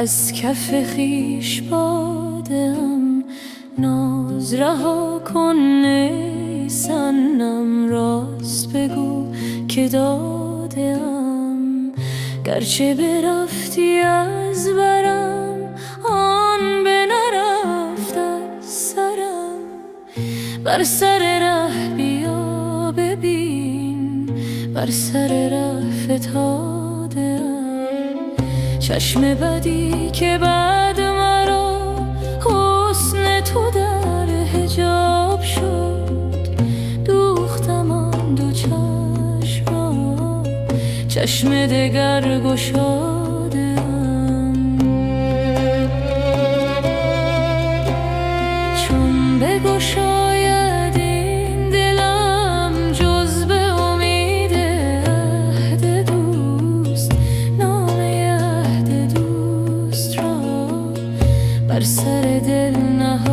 از کف خویش بادم. ناز رها کن ای صنم، راست بگو که دادم. گرچه برفتی از برم، آن به نرفت از سرم. بر سر ره بیا ببین، بر سر ره فتادم. چشم بدی که بعد مرا حسن تو در حجاب شد. دوختم آن دو چشمم، چشم دگر گشادم. چون بگشاید این دلم جز به امید عهد دوست، نامه عهد دوست را بر سر دل نهادم.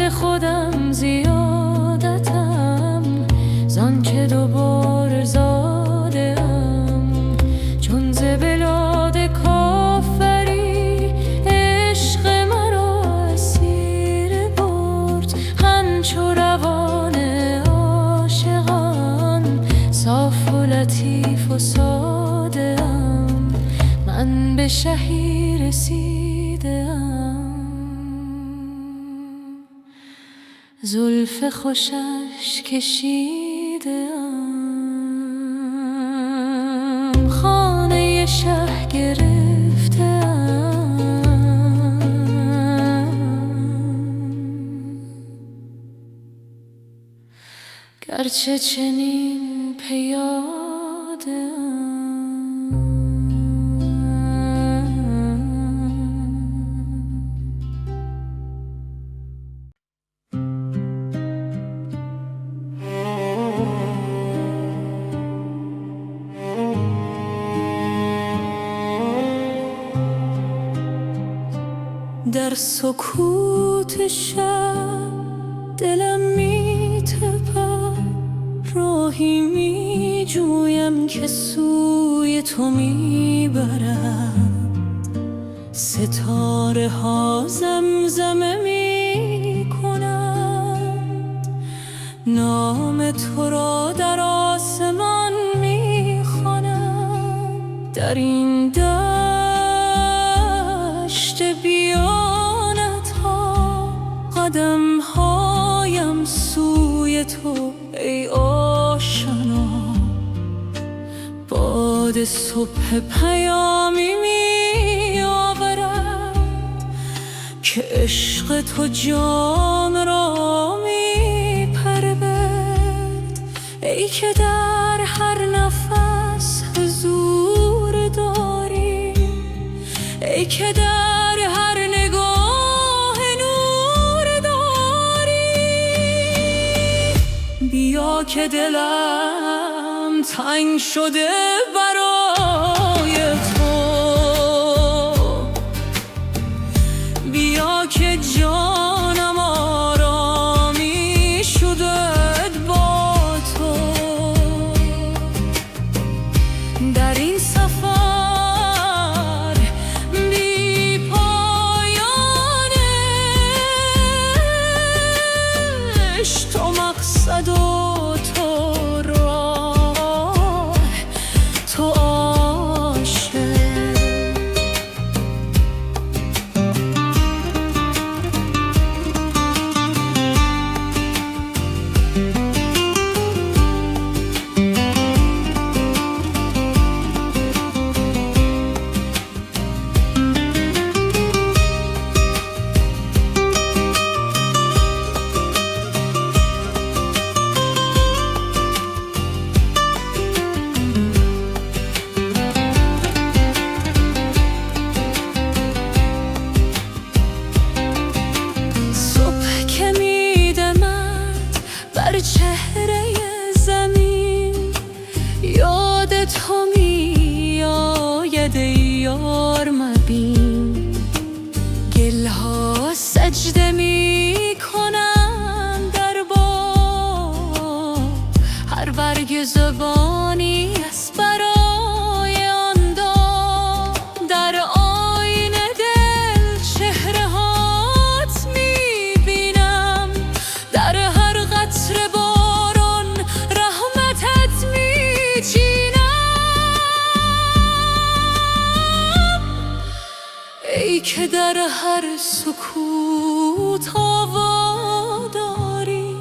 خودم زیادتم زان که دوبار زادم. چون ز بلاد کافری عشق مرا اسیر برد. همچو روان عاشقان صاف و لطیف و ساده‌ام، من به شهی رسیدم. زلف خوشش کشیدم، خانه شه گرفتم. گرچه چنین پیاده‌ام. در سکوت شب دلم می‌تپد، راهی می‌جویم که سوی تو می‌برد. ستاره ها زمزمه می‌کنند، نام تو را در آسمان می‌خوانند. در این دشت بیانت ها قدم هایم سوی تو ای آشنا. باد صبح پیامی می آورد که عشق تو جان را می پرورد. ای که در هر نفس حضور داری، ای که در هر نگاه نور داری. بیا که دلم تنگ شده برای تو، بیا که جانم آرامی شده با تو. در این سفر بی پایانه عشق تو مقصد و تو راه، تو عاشق. در هر سکوت آوا داری،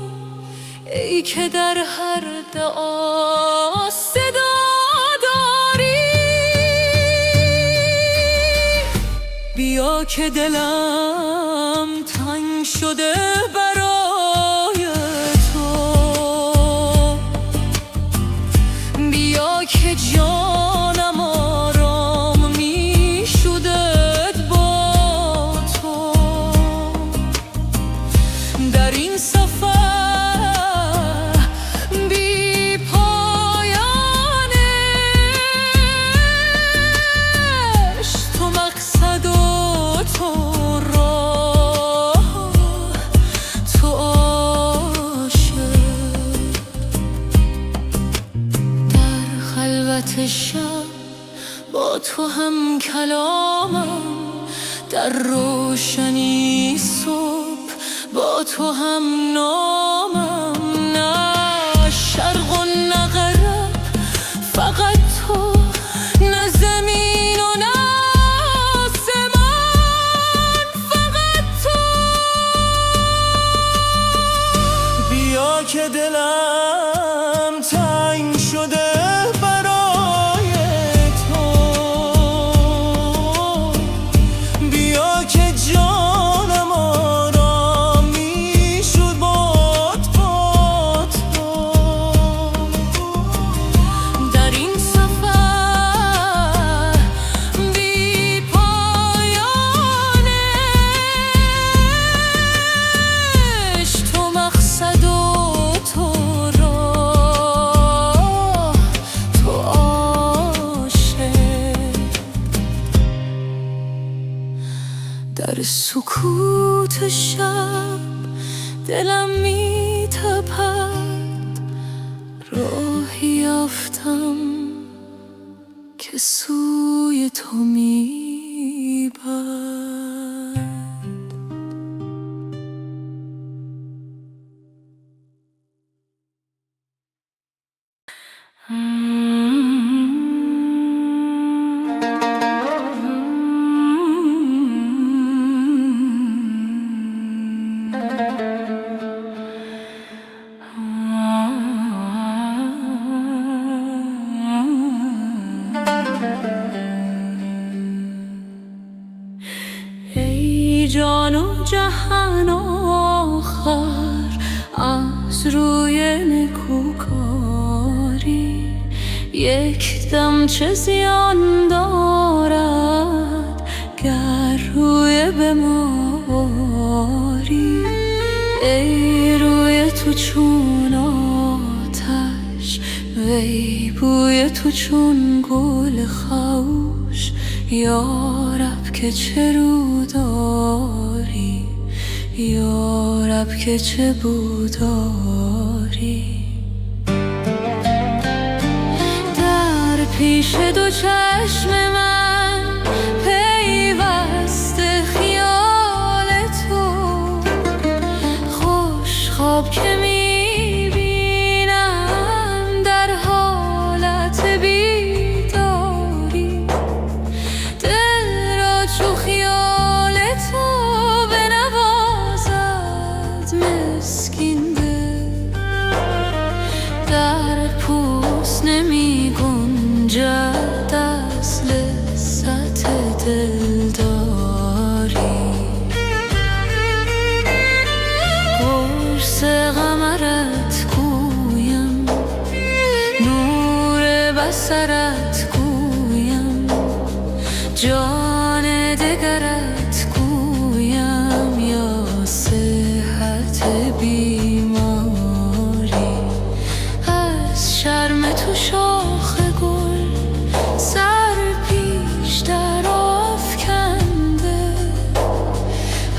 ای که در هر دعا صدا داری. بیا که دلم تنگ شده برای تو، بیا که جانم آرام می شدت با تو. در این سفر بی پایانش، تو مقصد و تو راه، تو عاشق. در خلوت شب با تو هم کلامم، در روشنی صبح با تو هم نامم. نه شرق و نه غرب، فقط تو، نه زمین و نه آسمان، فقط تو. بیا که دلم تنگ شده برای تو، بیا که جانم آرام می شد با تو. در این سفر بی پایانش، تو مقصد و تو راه، تو عاشق. در سکوت شب دلم می تپد، راهی یافتم که سوی تو می برد. ای جان و جهان آخر، از روی نکوکاری یک دم چه زیان دارد گر روی بماری. ای روی تو چون آتش، وی بوی تو چون گل خوش. یارب که چه رو داری، یارب که چه بو داری. در پیش دو چشم من پیوسته خیال تو، خوش خواب که می بینم در حالت بیداری. دل را چو خیال تو بنوازد مسکین دل، در پوست نمی گنجد از لذت دلداری. قرص قمرت گویم، نور بصرت گویم، جان دگرت گویم، یا صحت بیماری. از شرم تو شاخ گل سر پیش در آفکنده،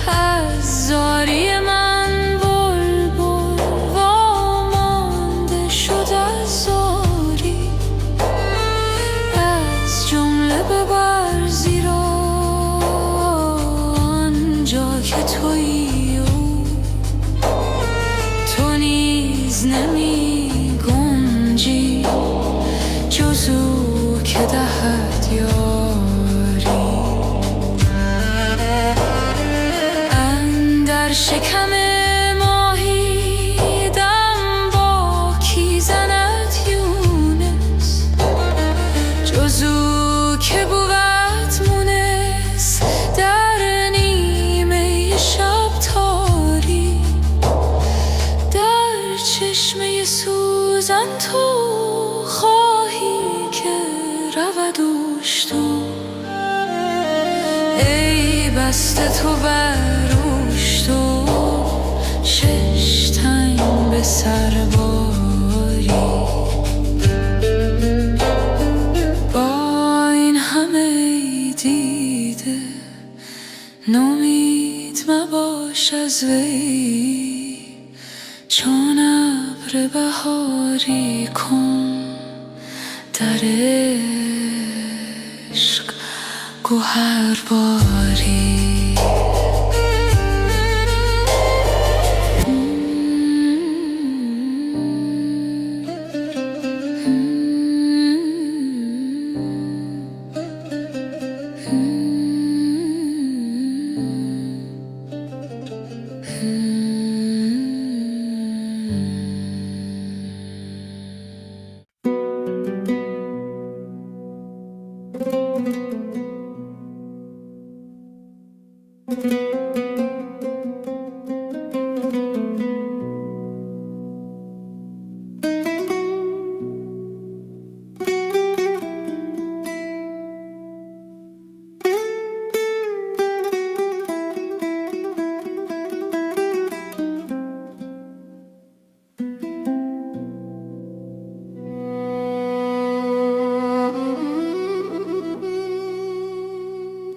از زاری من بلبل وامانده شد از زاری. دست تو بروش تو شش تنگ به سر باری. با این همه دیده نومید مباش از وی، چون ابر بهاری کن در عشق گوهر باری.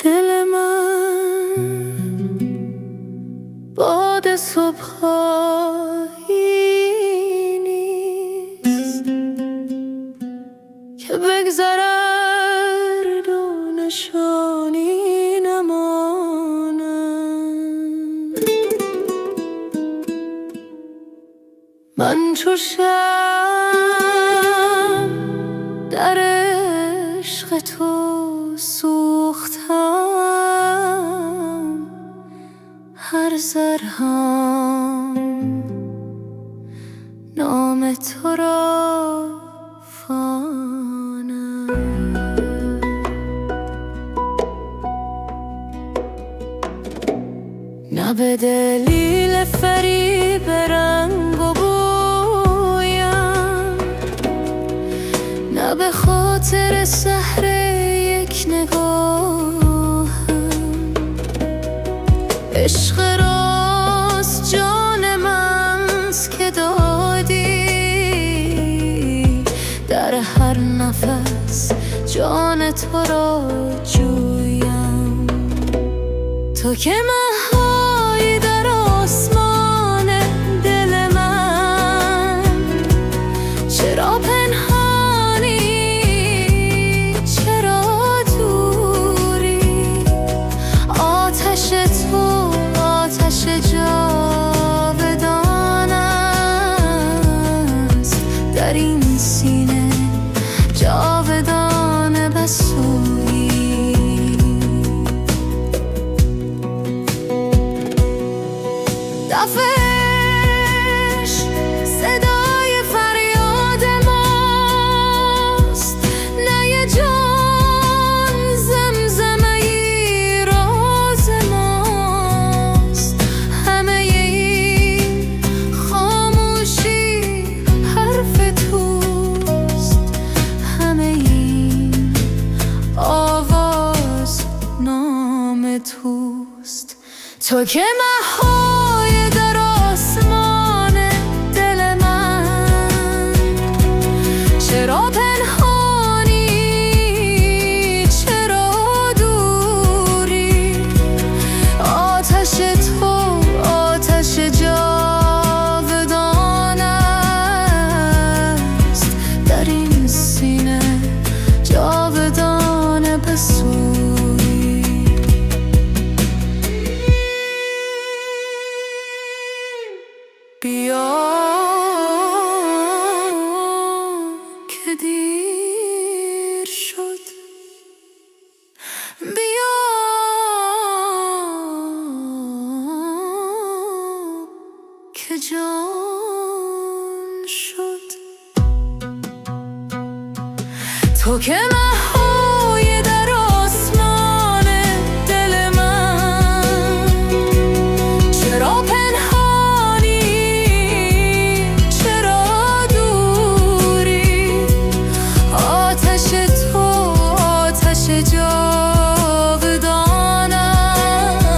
دل من باد صبحایی نیست که بگذرد و نشانی نماند. من چو شمع در عشق تو سوختم، هر ذره‌ام نام تو را خواند. نه به دلیل فریب رنگ و بویم، نه به خاطر سحر یک نگاهم. عشق راست جان منست که دادی، در هر نفس جان تو را جویم. تو که مه‌هایی در آسمان دل من، چرا پنهانی چرا دوری؟ آتش تو آتش جاودان است، در این سینه جاودان بسویی. دفش صدای فریاد ماست، نه جان زمزمه‌ای راز ماست. همه این خاموشی حرف توست، همه این آواز نام توست. تو که مه‌های در آسمان دل من، چرا پنهانی چرا دوری؟ آتش تو آتش جاودان است، در این سینه جاودان بسوی. بیا که دیر شد، بیا که جان شد. تو که مه‌های در آسمان دل من، چرا پنهانی چرا دوری؟ آتش تو آتش جاودان است،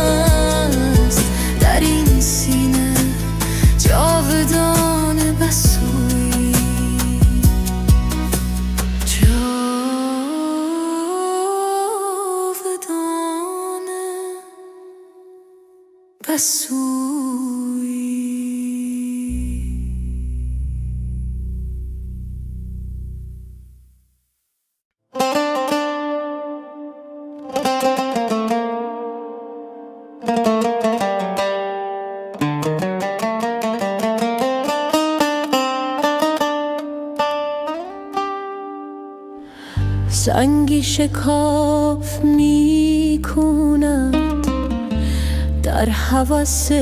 سنگی شکاف می کند در هوس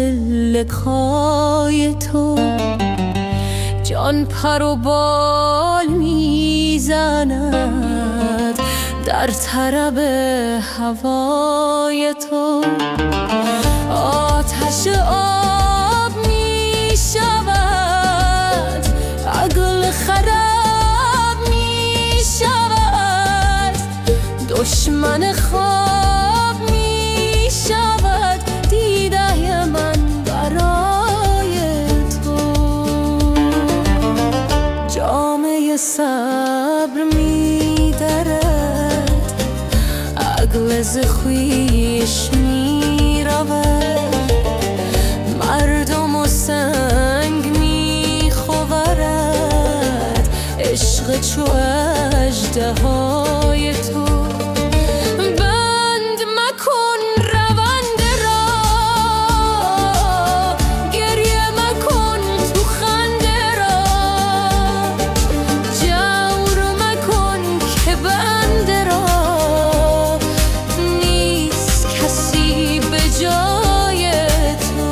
لقای تو. جان پر و بال می زند در طرب هوای تو. آتش آب می شود، عقل خراب می شود، دشمن خواب می شود دیده من برای تو. جامه صبر می درد، عقل ز خویش می رود، مردم و سنگ می خورد عشق چو اژدهای تو. بند مکن روند را، گریه مکن تو خنده را، جور مکن که بنده را نیست کسی به جای تو.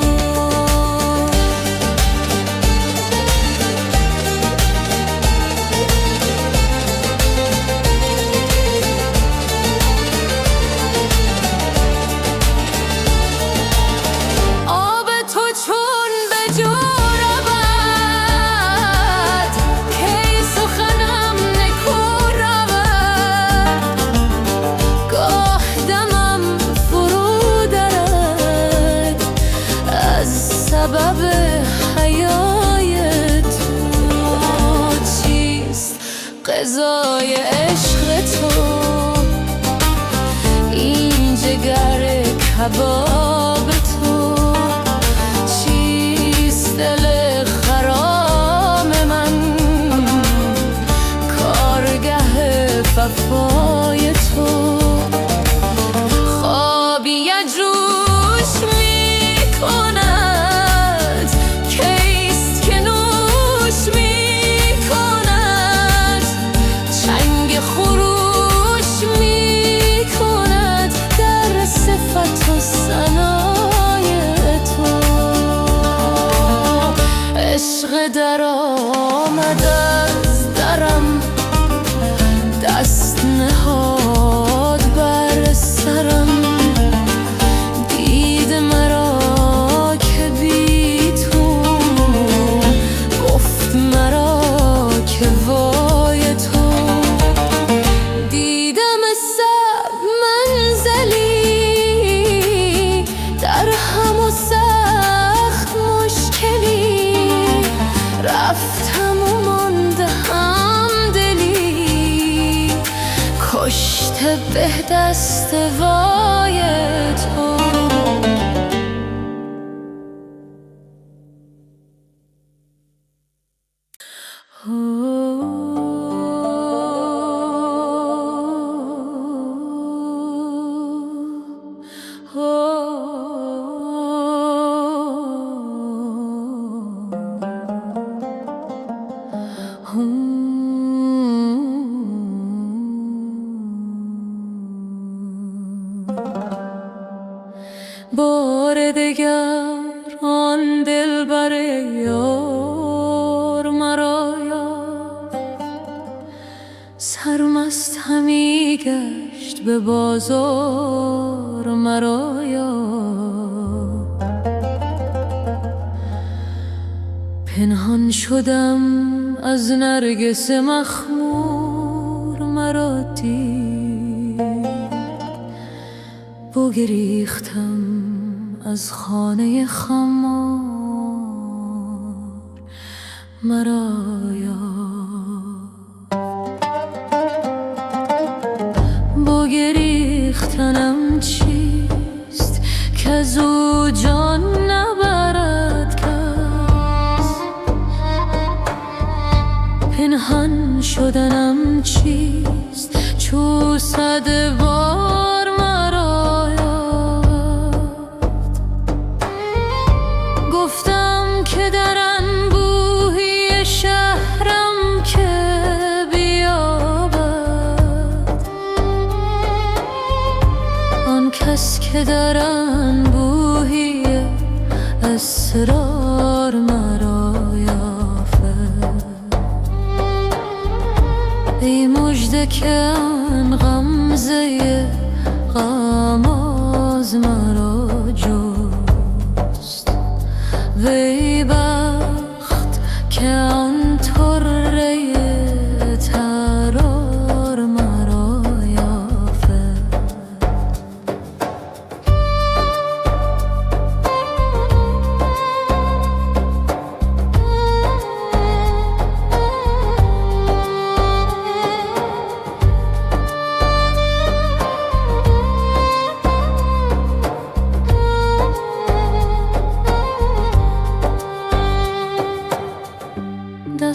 آب تو چون به جو رود، کی سخنم نکو رود، گاه دمم فرو درد از سبب حیای تو. چیست قضای عشق تو، این جگر کباب تو؟ چیست دل خرام من، کارگه وفای تو؟ خوابی جوش می کند، کیست که نوش می کند، چنگ خروش می کند در صفت و ثنای تو. عشق در آمد از درم، دست نهاد بر سرم، دید مرا که بی تو، گفت مرا که وای تو. دیدم صعب منزلی، در هم و سخت مشکلی، رفتم و مانده همدلی، کشته به دست وای تو. بار دگر آن دلبر یار مرا یافت، سرمست همی گشت به بازار مرا یافت. پنهان شدم از نرگس مخمور مرا دید، بگریختم از خانه خمار مرا یافت. بگریختنم چیست که از او جان نبرد کس، پنهان شدنم چیست چو صد بار مرا یافت. گفتم که در انبوهی شهرم که بیابد،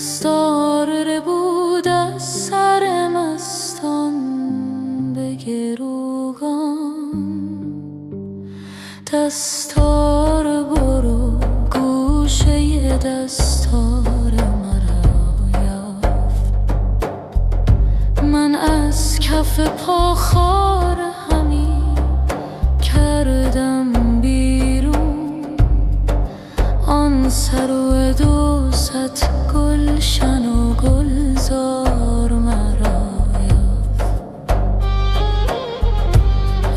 دستار بود از سر مستان به گروگان. دستار برو گوشه دستار مرا یافت. من از کف پا خار همی کردم بیرون. آن سر و دوست گلشن و گلزار مرا یافت.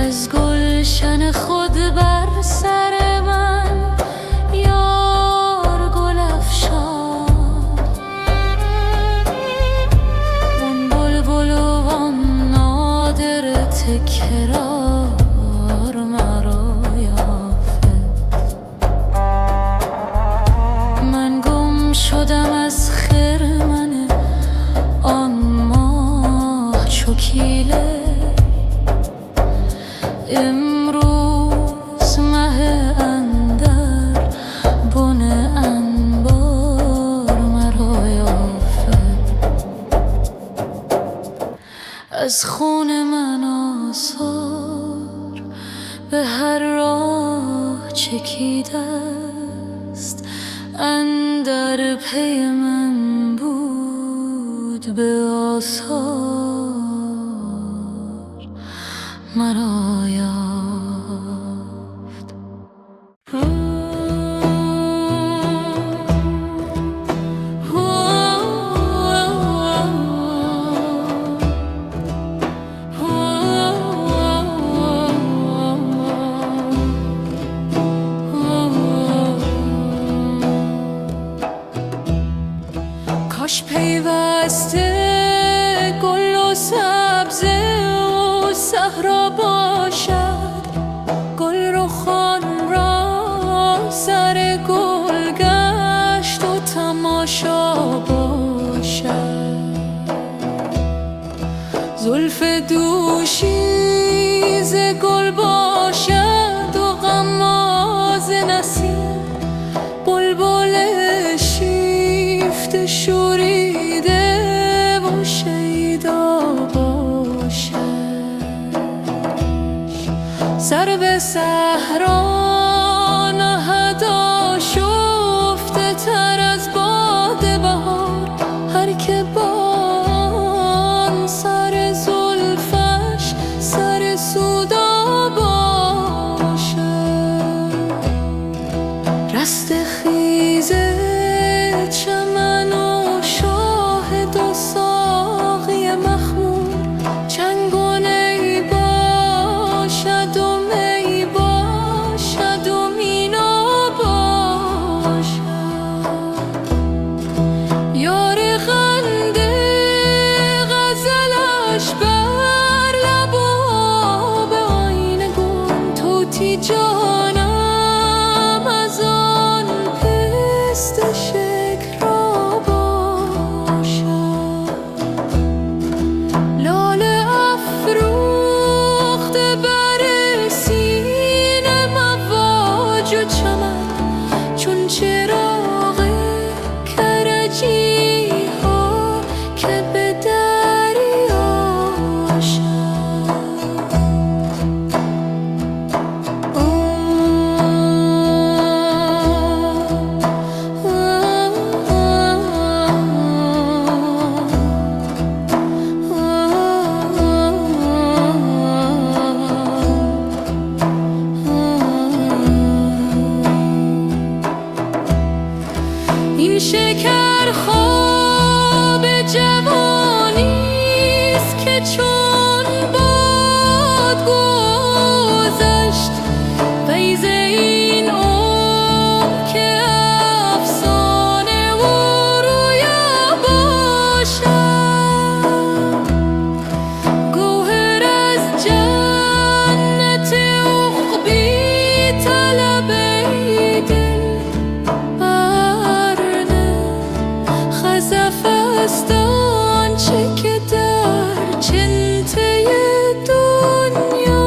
از گلشن خود بر سر من یار گل افشاند. وان بلبل و آن نادر تکرار مرا یافت. من گم شدم از خرمن آن ماه چکیله. امروز مه اندر بن انبار مرا یافت. از خون من آثار به هر راه چکیده است. اندر پی من بود به آثار مرا یافت. کاش پیوسته گل و سبزه و صحرا باشد. گل رخان را سر گل گشت و تماشا باشد. زلف دوشی ز گل باشد و غماز نسیم. بلبل شیفته شوریده و شیدا باشد. سر به صحرا نهد آشفته تر از باد بهار. هر که با آن سر زلفش سر سودا باشد. رست خیزه چمن و شاهد و ساقی مخمور. چنگ و نی باشد و می باشد و مینا باشد. یار قند غزلش بر لب و آب آینه گون. طوطی جانم از آن پست شکر باشد. لاله افروخته بر سینه مواج و چمن. چون چراغ کرجی ها که به دریا شد. این شکر خواب جوانیست که چون باد گذشت. فیض این عمر که افسانه و رویا باشد. گوهر از جنت عقبی طلب ای دل. خزف است آنچه که در چنته دنیا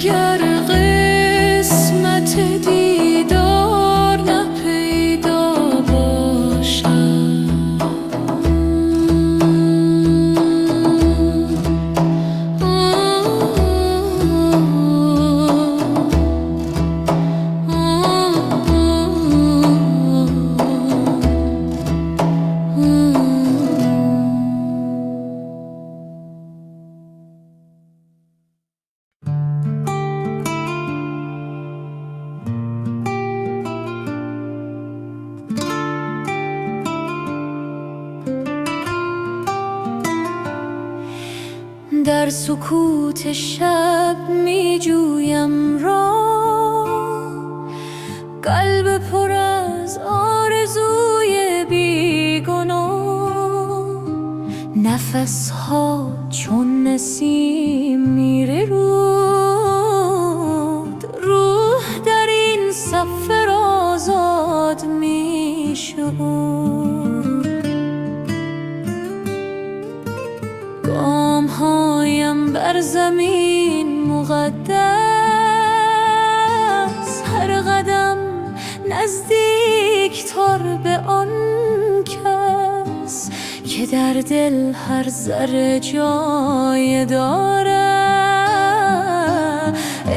گر قسمت دیدار نپیدا باشد در سکوت شب می جویم راه، قلب پر از آرزوی بیگناه. نفسها چون نسیم میره رود، روح در این سفر آزاد می شود. گام‌هایم بر زمین مقدس، هر قدم نزدیک‌تر به آن کس که در دل هر ذره جای دارد.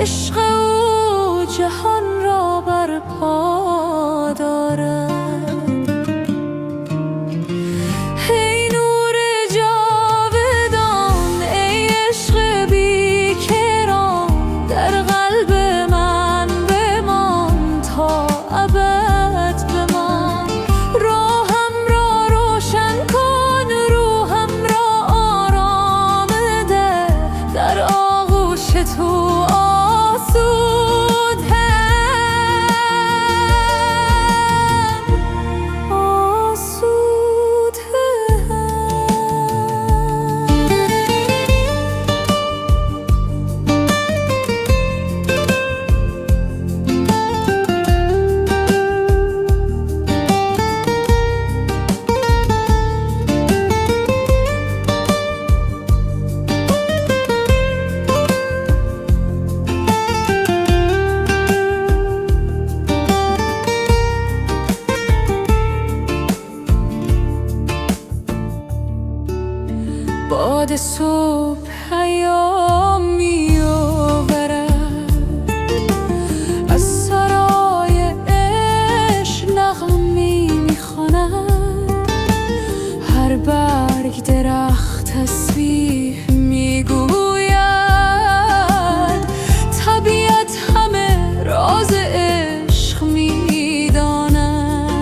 عشق او جهان را برپا دارد. باد صبح پیام می آورد، از سرای عشق نغمه می خواند. هر برگ درخت تسبیح می گوید، طبیعت همه راز عشق می داند.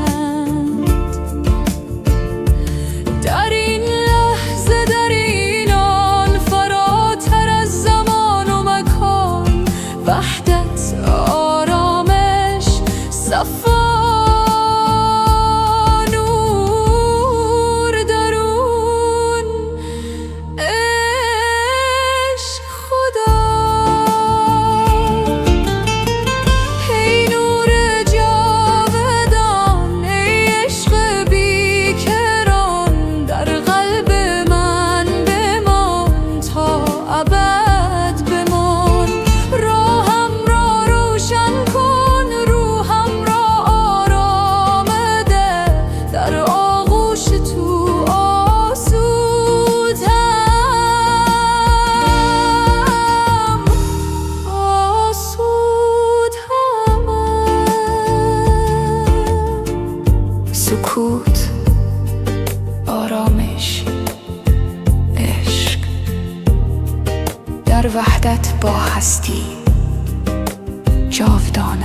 در این لحظه، در این آن، فراتر از زمان و مکان، وحدت، آرامش، صفا، نور درون، عشق خدا. ای نور جاودان، ای عشق بیکران، در قلب من بمان تا ابد بمان. راهم را روشن کن، روحم را آرام ده، در آغوش تو آسودم. سکوت، آرامش، عشق، در وحدت با هستی جاودانه.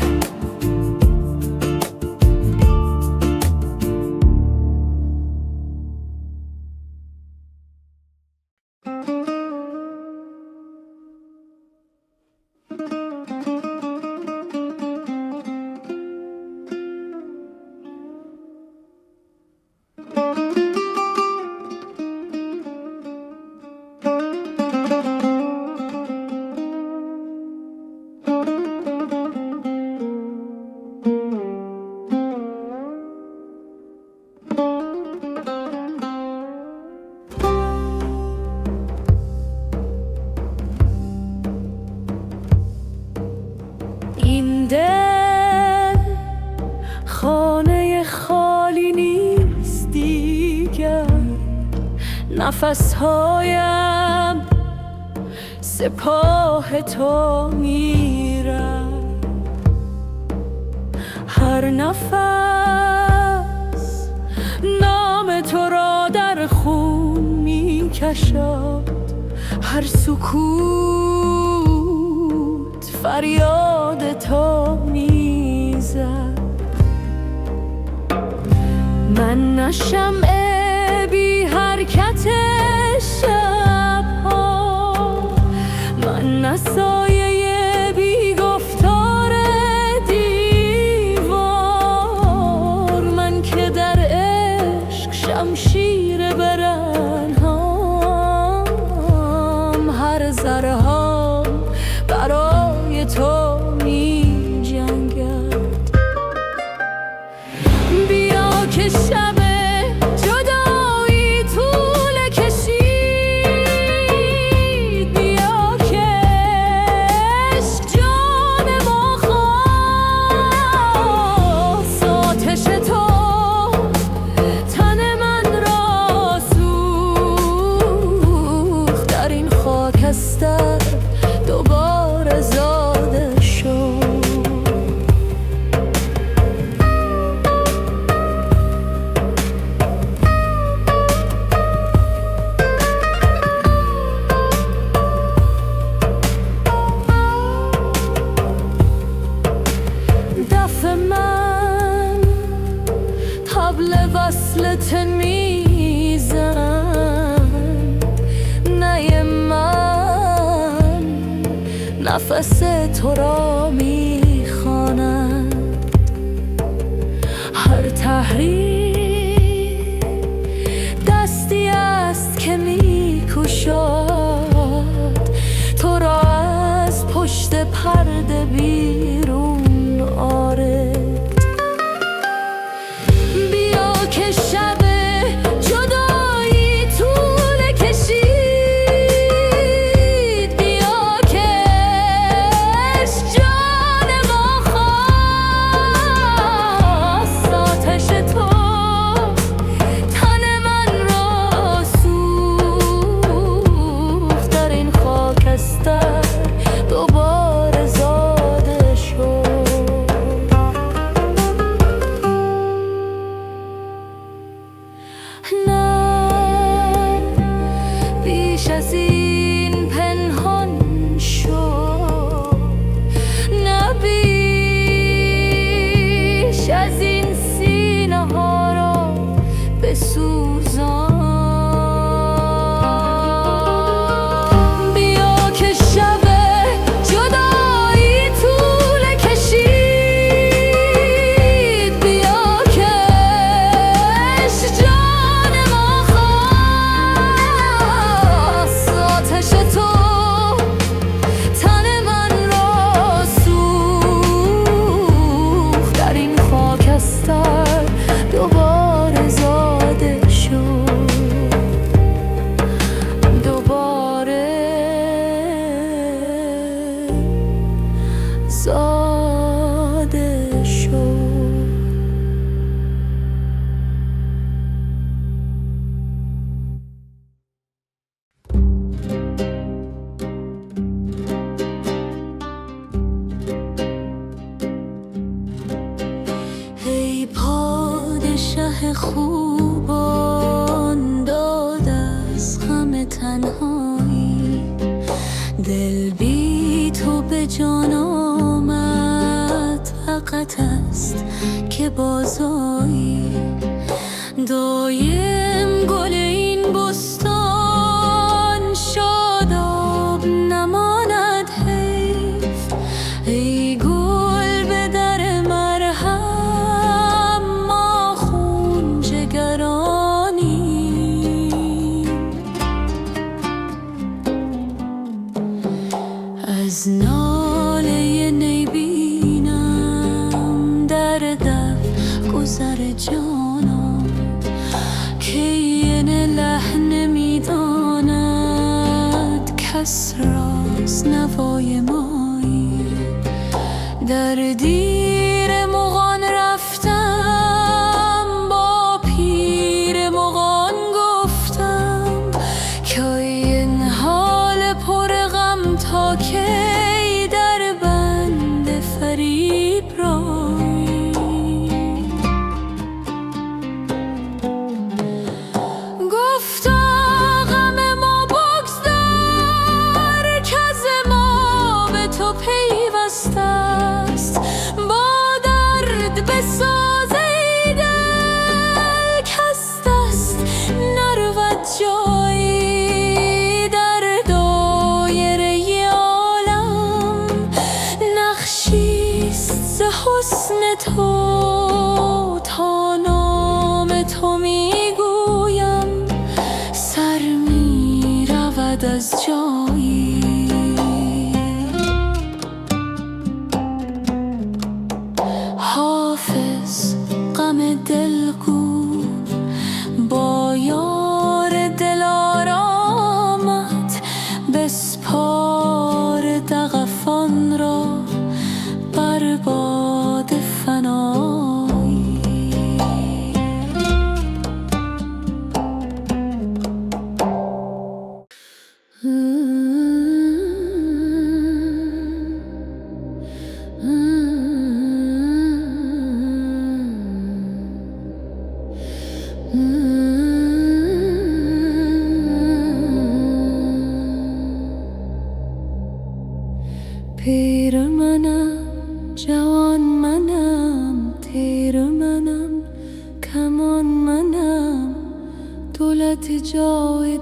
نفسهایم سپاه تو میرم، هر نفس نام تو را در خون میکشد، هر سکوت فریاد تو میزد. من نه شمع بی حرکت شب‌ها، من نه سایه بی گفتار دیوار، من که در عشق شمشیر برنهام، هر ذره‌ام برای تو می جنگد. بیا که شب جدایی طول کشید، بیا که عشق جان ما خواست، آتش تو تن من را سوخت، در این خاکستر دوباره زاده شد. دف من طبل وصلت میزن، نی من نفس تو را میخواند، هر تحریر دستی است که میکشد، تو را از پشت پرده بیرون آرد. بیا که شب جدایی طول کشید، بیا که عشق جان ما خواست، آتش تو تن من را سوخت، در این خاکستر دوباره زاده شد. نه بیش از این پنهان شو، نه بیش از این سینه ها را بسوزان. بیا که شب جدایی طول کشید، بیا که عشق جان ما خواست، آتش تو تن من را سوخت، در این خاکستر دوباره زاده شد، دوباره زاده شد. ای پادشه خوبان، داد از غم تنهایی، دل بی تو به جان آمد، حقت است که بازایی، دایم گل این بستان شاداب نماند حیف. ای گل به در مرهم، ما خون جگرانی، از ناله نی بینم در دف گذر جانم، که این لحن میداند کس راست نوای مایی. در دیر مغان رفتم، با پیر مغان گفتم،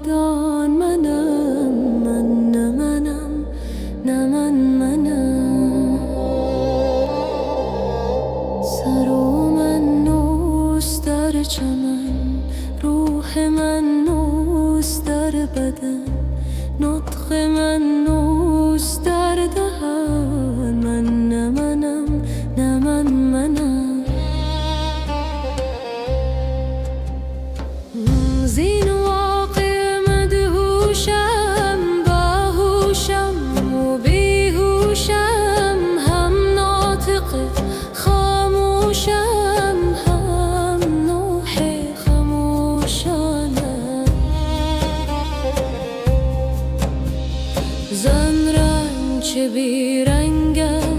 جاودان منم، من نه منم، نه منم. سر و من نوست در چمن، روح من نوست در بدن، نطق من نوست در دهن. من نه منم، نه منم. زین واقع مدهوشم، باهوشم و بیهوشم، هم ناطق خاموشم، هم نوح خاموشانم. زن رنج بی رنگم،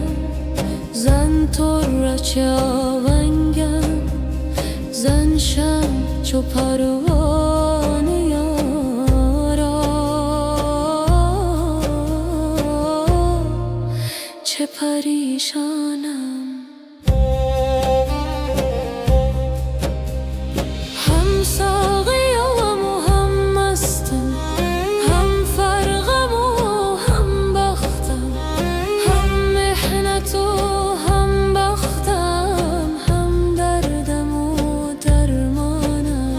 زن ترچ آونگم، زن شم چو پروانه یارا. چه پریشانم، هم ساقیم و هم مستم، هم فرقم و هم بختم، هم محنت و هم بختم، هم دردم و درمانم.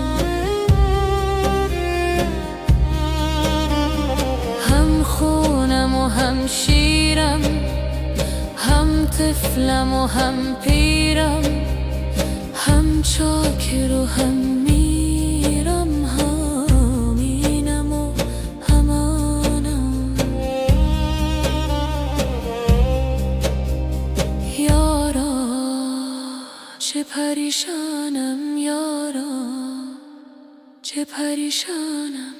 هم خونم و هم شیرم، هم طفلم و هم پیرم، هم چاکر و هم میرم، همینم و همانم. یارا چه پریشانم، یارا چه پریشانم.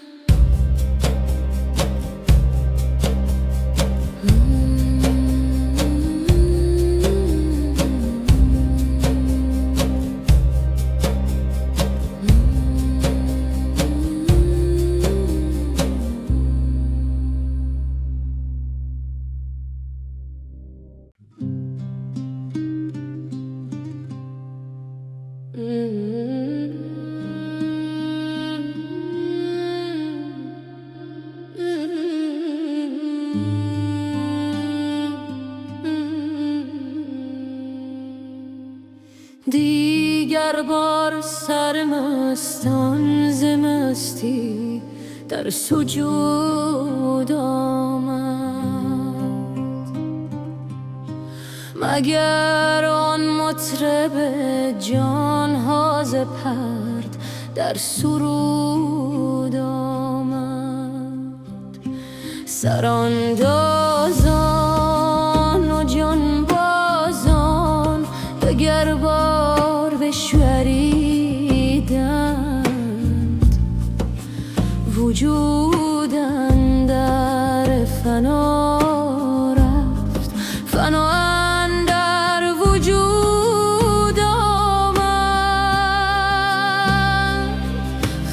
دیگر بار سرمستان ز مستی در سجود آمد، مگر آن مطرب جانها ز پرد در سرود آمد. سراندازان و جانبازان دگر بار بشوریدند، وجودن در فنا رفت، فنا اندر وجود آمد.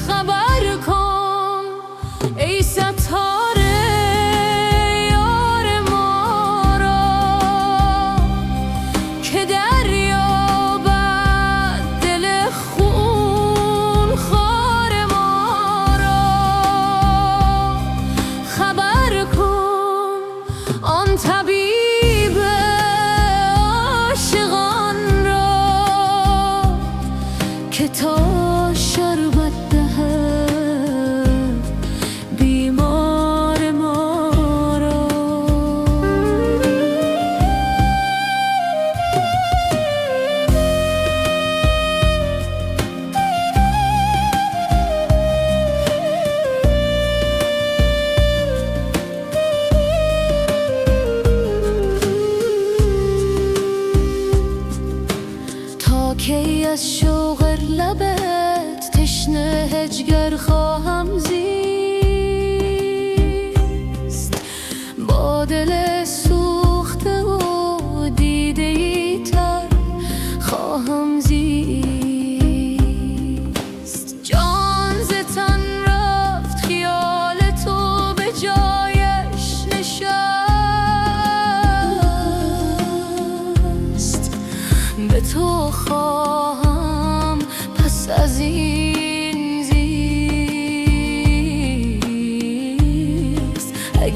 خبر کن ای ستاره یار ما را، که دریابد دل خون خوار ما را. خبر کن آن طبیب عاشقان را، که تا شربت دهد بیمار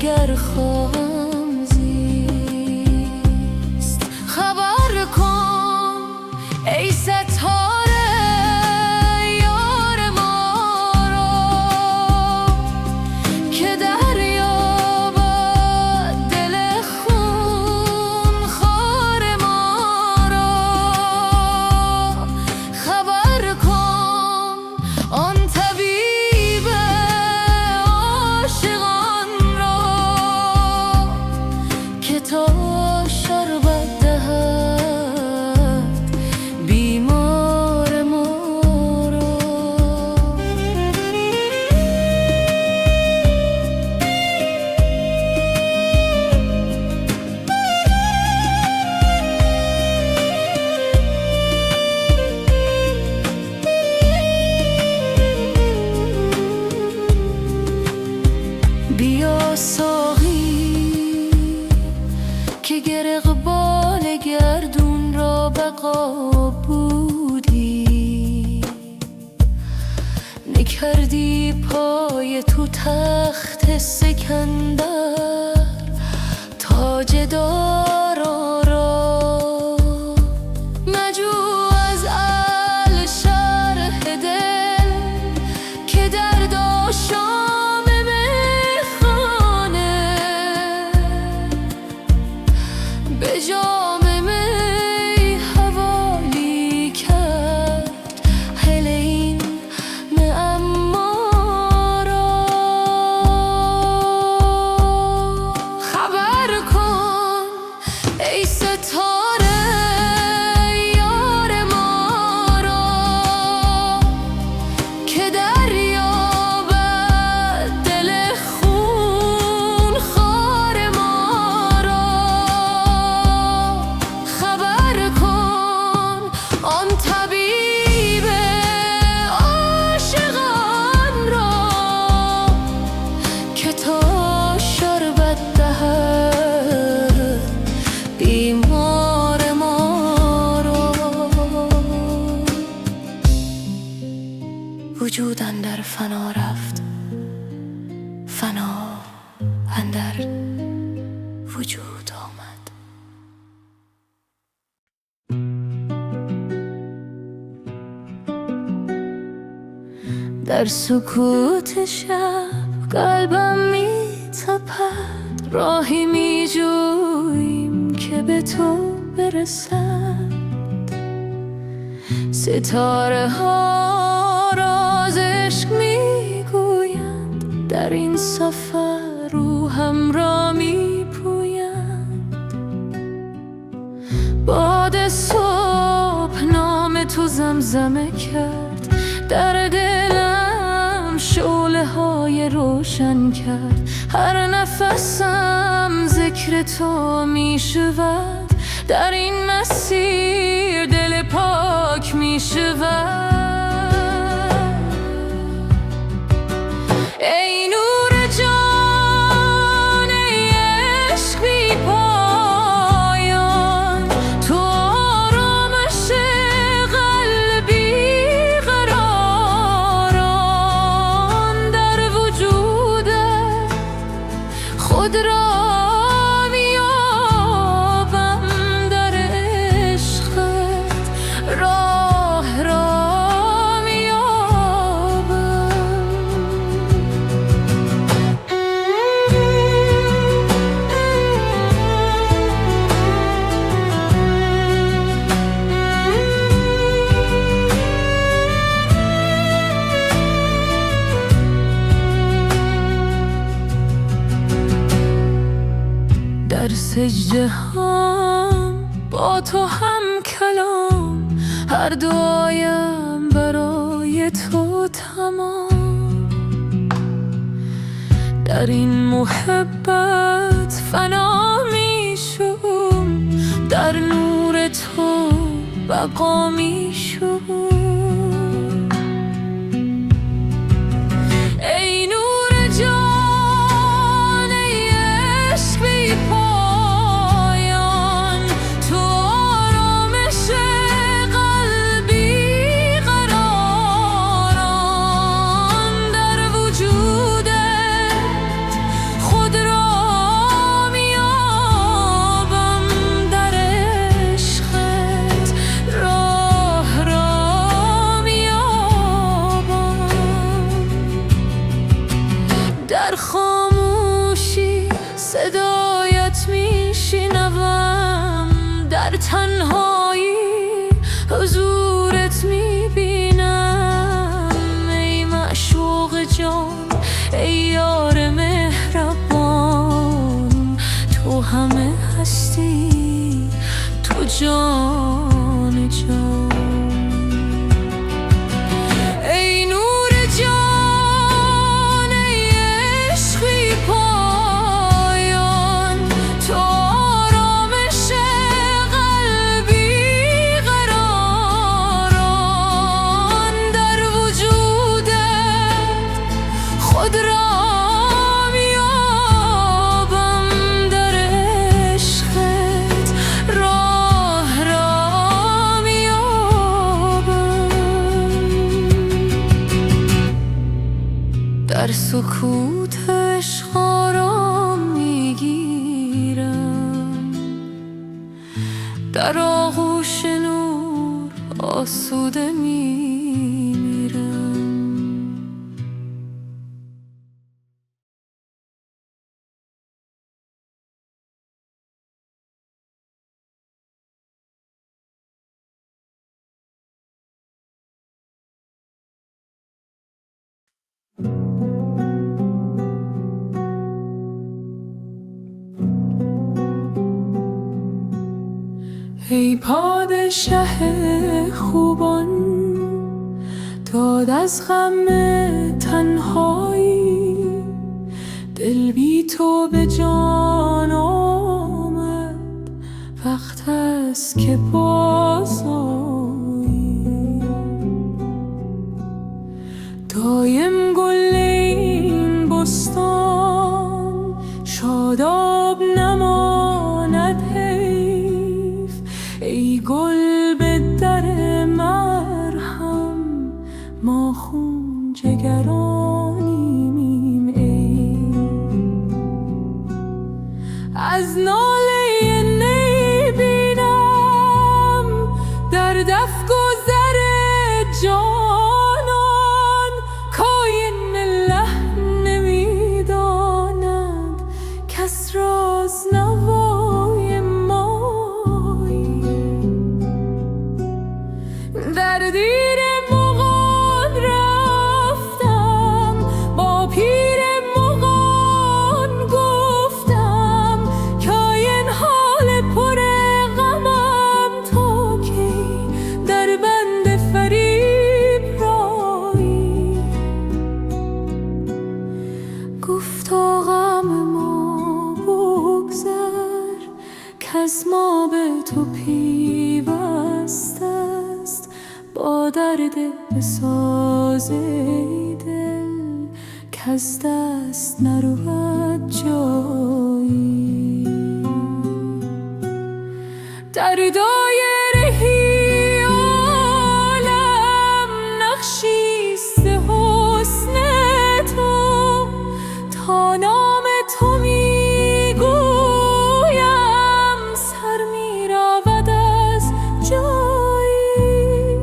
دگر خواهم زیست. خبر کن ای ستاره یار ما را که دریابد دل خون خوار ما را. خبر کن آن طبیب عاشقان را که تا شربت دهد بیمار ما را. بیا ساقی که گر اقبال گردون را بقا بودی، نکردی پای تو تخت سکندر تاج دارا را. مجو از اهل شرح دل که درد آشام میخانه به جام می حوالی کرد هل این معما را. خبر کن ای ستاره یار ما را که دریابد دل خون خوار ما را. خبر کن آن طبیب عاشقان را که تا شربت دهد بیمار ما را. وجود اندر فنا رفت، فنا اندر وجود آمد. در سکوت شب قلبم می تپد، راهی می جوییم که به تو برسد. ستاره ها راز عشق می گویند، در این سفر روحم را می پویند. باد صبح نام تو زمزمه کرد، در دلم شعله های روشن کرد. هر نفسم ذکر تو می شود، در این مسیر دل پاک می شود. ای نور جان ای عشق بی پایان، تو آرامش قلبی قراران. در وجودت خود را میابم، در عشقت راه را میابم. در سجده هم با تو هم کلام، هر دعایم برای تو تمام. در این محبت فنا می شوم، در نور تو بقا می شوم. ای نور جان ای عشق بی پایان، تو آرامش قلبی قراران. در وجودت خود را در خاموشی صدایت میشنوم، در تنهایی حضورت میبینم. ای معشوق جان، ای یار مهربان، تو همه هستی، تو جان جان. ای نور جان، ای عشقی پایان، تو آرامش قلبی قراران. در وجودت خود را در سکوت عشق آرام میگیرم، در آغوش نور آسوده میمیرم. ای پادشه خوبان، داد از غم تنهایی، دل بی تو به جان آمد، وقت است که بازآیی. دایم گل این بستان شاداب نماند حیف، ای گل به در مرهم، ما خون جگرانیم. ای از ناله نی بینم در دف گذر جانان، کاین لحن نمیداند کس راز نوای مایی. در دیر مغان رفتم، با پیر مغان گفتم، کاین حال پر غمم تا کی در بند فریب رایی. گفتا غم ما بگذر، کز ما به تو پیوست است، با درد بساز ای دل، کز دست نرود جایی. در دایره عالم نقشیست حسن تو، تا نام تو میگویم سر میرود از جایی.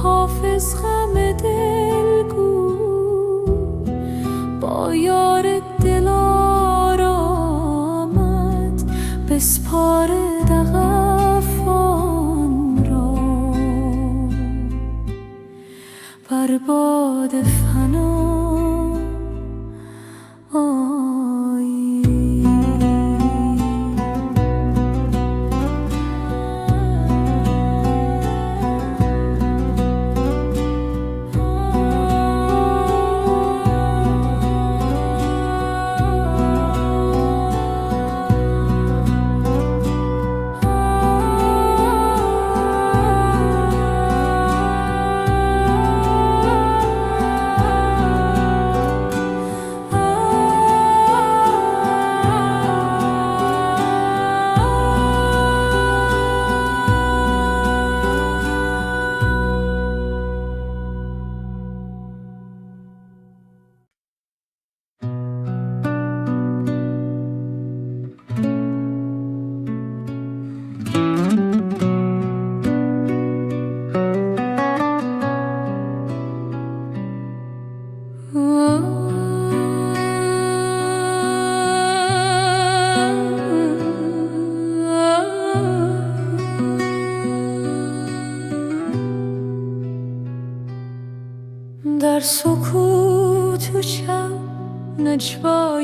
حافظ غم دل گو با یار دل آرامد، بسپار دغفان را بر باد فنا آیی.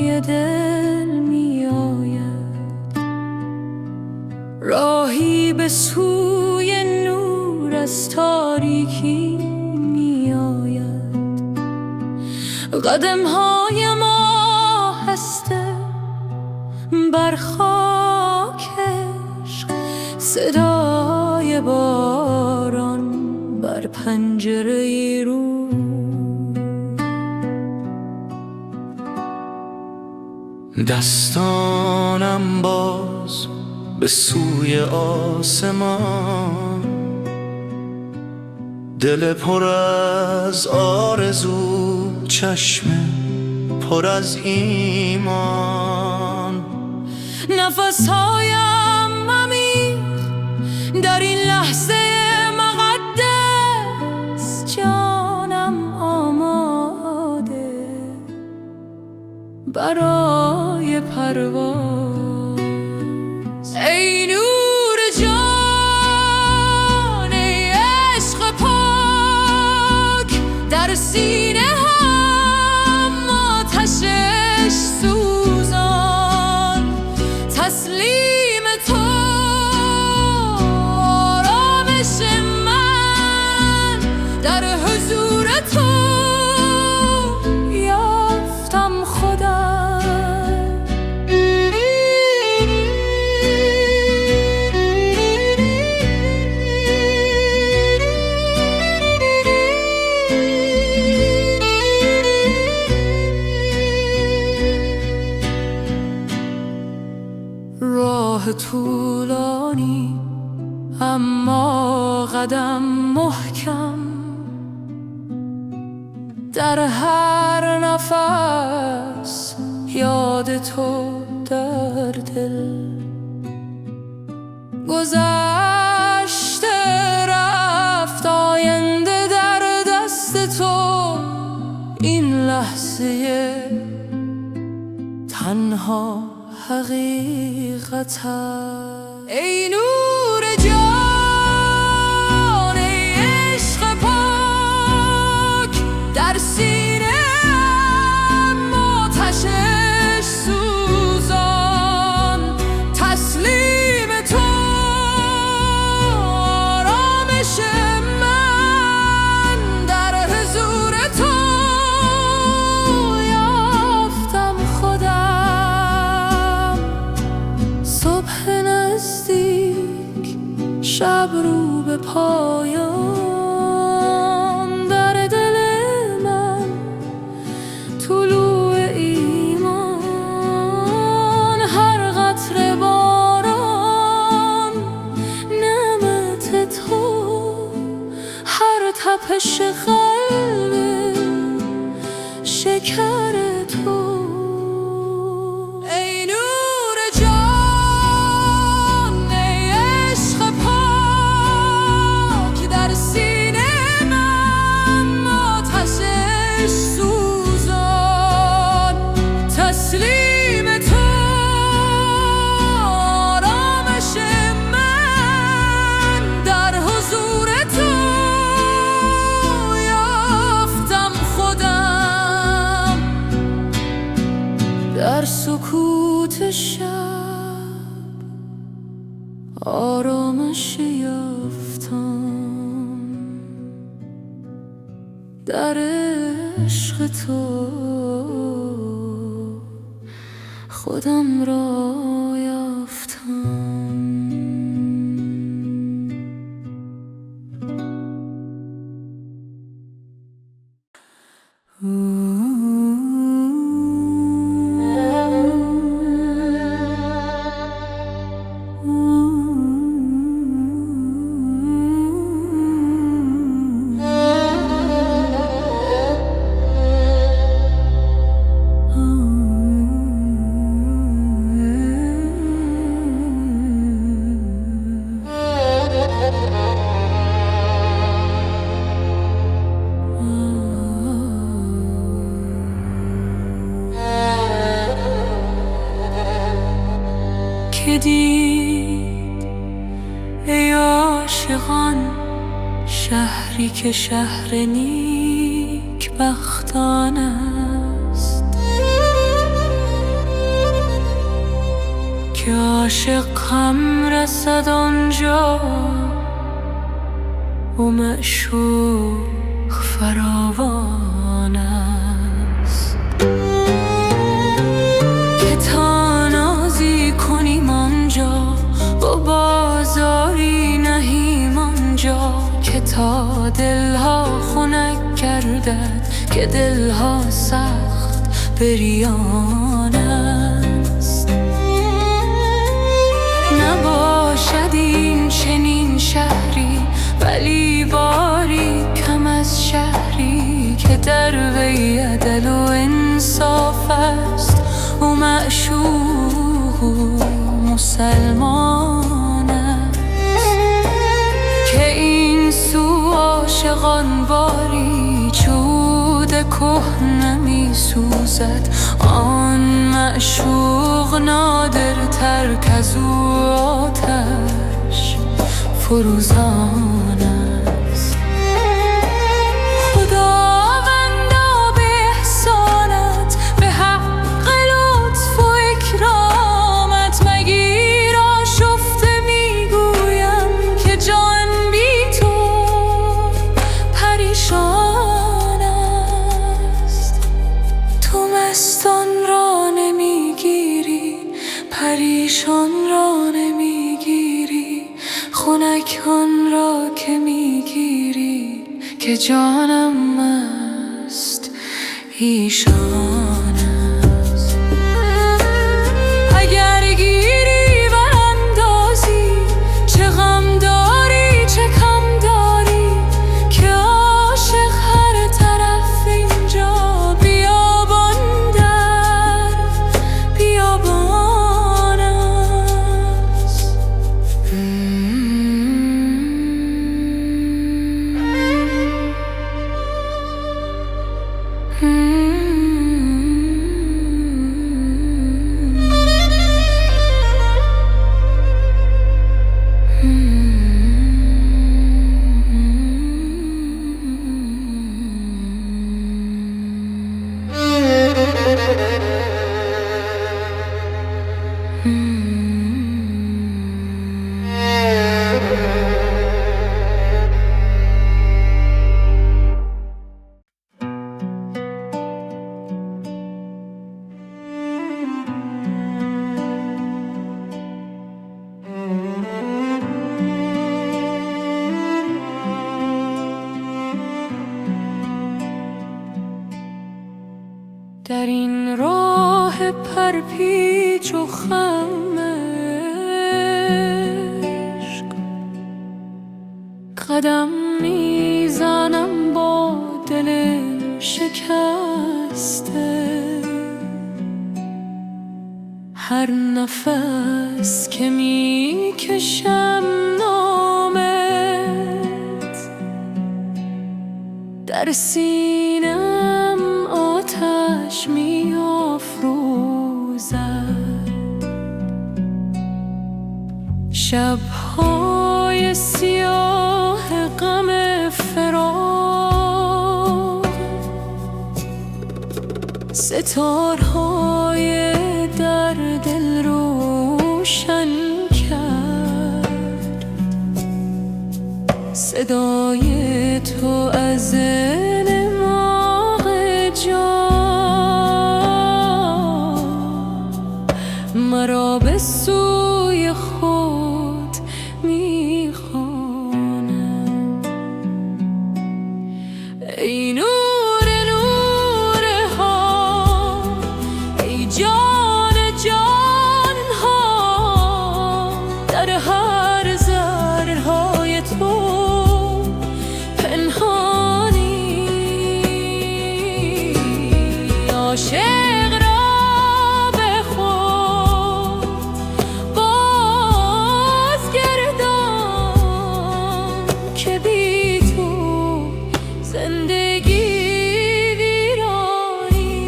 سرای دل می آید، راهی به سوی نور از تاریکی می آید. قدم‌های ما هسته بر خاک عشق، صدای باران بر پنجره رو. دستانم باز به سوی آسمان، دل پر از آرزو، چشم پر از ایمان. نفسهایم عمیق در این لحظه مقدس، جانم آماده برای پرواز. ای نور جان، ای عشق پاک، در سینه هم آتشش سوزان. تسلیم تو آرامش من، در حضور تو یافتم خودم. راه طولانی اما قدم محکم، در هر نفس یاد تو در دل. گذشته رفت، آینده در دست تو، این لحظه تنها حقیقت. ای نور جان، ای عشق پاک، در سینه هم آتشش سوزان. تسلیم تو آرامش من، در حضور تو یافتم خودم. صبح نزدیک، شب رو به پایان، در دل من طلوع ایمان. هر قطره باران نعمت تو، هر تپش قلب شکر تو. ای نور جان، ای عشق پاک، در سینه من آتشش سوزان. تسلیم تو آرامش من، در حضور تو یافتم خودم. در سکوت شب آرامش یافتم، در عشق تو خودم را یافتم. که دید ای عاشقان شهری که شهر نیک بختان است، که عاشقم رسد آنجا و معشوق فراوان است، که تا نازی کنیم آنجا و بازاری نهیم آنجا، که تا دلها خنک گردد که دلها سخت بریان است. نباشد این چنین شهری ولی باری کم از شهری، که در وی عدل و انصاف است و معشوق مسلمان است، که این سو عاشقان باری چود کهنه می سوزد، آن معشوق نادرتر کزو آتش فروزان است. خداوندا به احسانت، به حق لطف و اکرامت مگیر آشفته میگویم که جان بی تو پریشان است. تو مستان را نمیگیری، پریشان را نمیگیری، خنکان را که میگیری، که جانم مست ایشان است. اگر گیری و اندازی چه غم داری چه کم داری، که عاشق هر طرف اینجا بیابان در بیابان است. در این راه پرپیچ و خم عشق قدم میزنم با دل شکسته، هر نفس که میکشم نامت در سینم آتش می افروزد. شب‌های سیاه غم فراق، ستارهای در دل روشن کرد، صدای تو از نماغ جان مرا به سوی خود می‌خواند. ای نور نورها، ای جان جانها، در هر ذره‌های تو پنهانی. عاشق را به خود بازگردان، که بی تو زندگی ویرانی.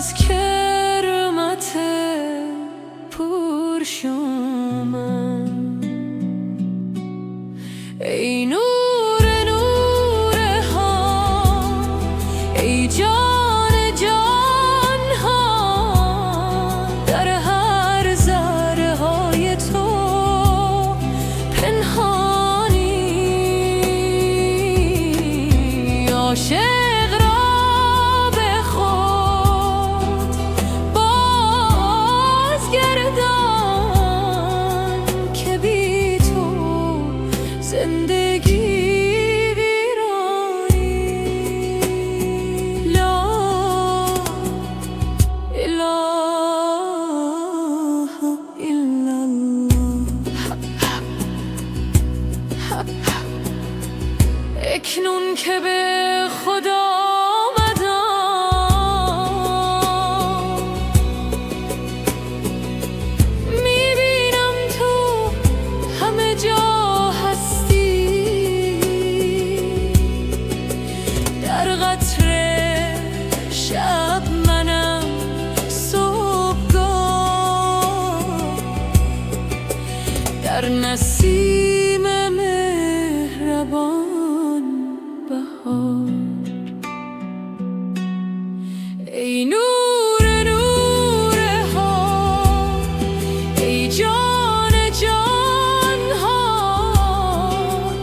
از کرمت پرشومم. ای نور نور ها، ای جان جان ها، در هر ذره های تو پنهانی. عاشق را به خود بازگردان که بی تو زندگی ویرانی. لا اله الا الله. اکنون که به خدا آمدم، میبینم تو همه جا هستی. در قطره شب منم صبحگاه، در نسیم مهربان بهار. ای نور نور ها، ای جان جان ها،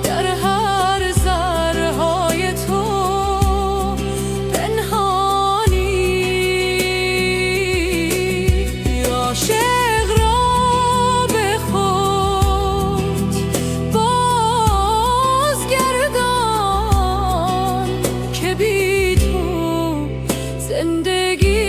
در هر ذره های تو پنهانی. عاشق را به خود بازگردان که بی تو زندگی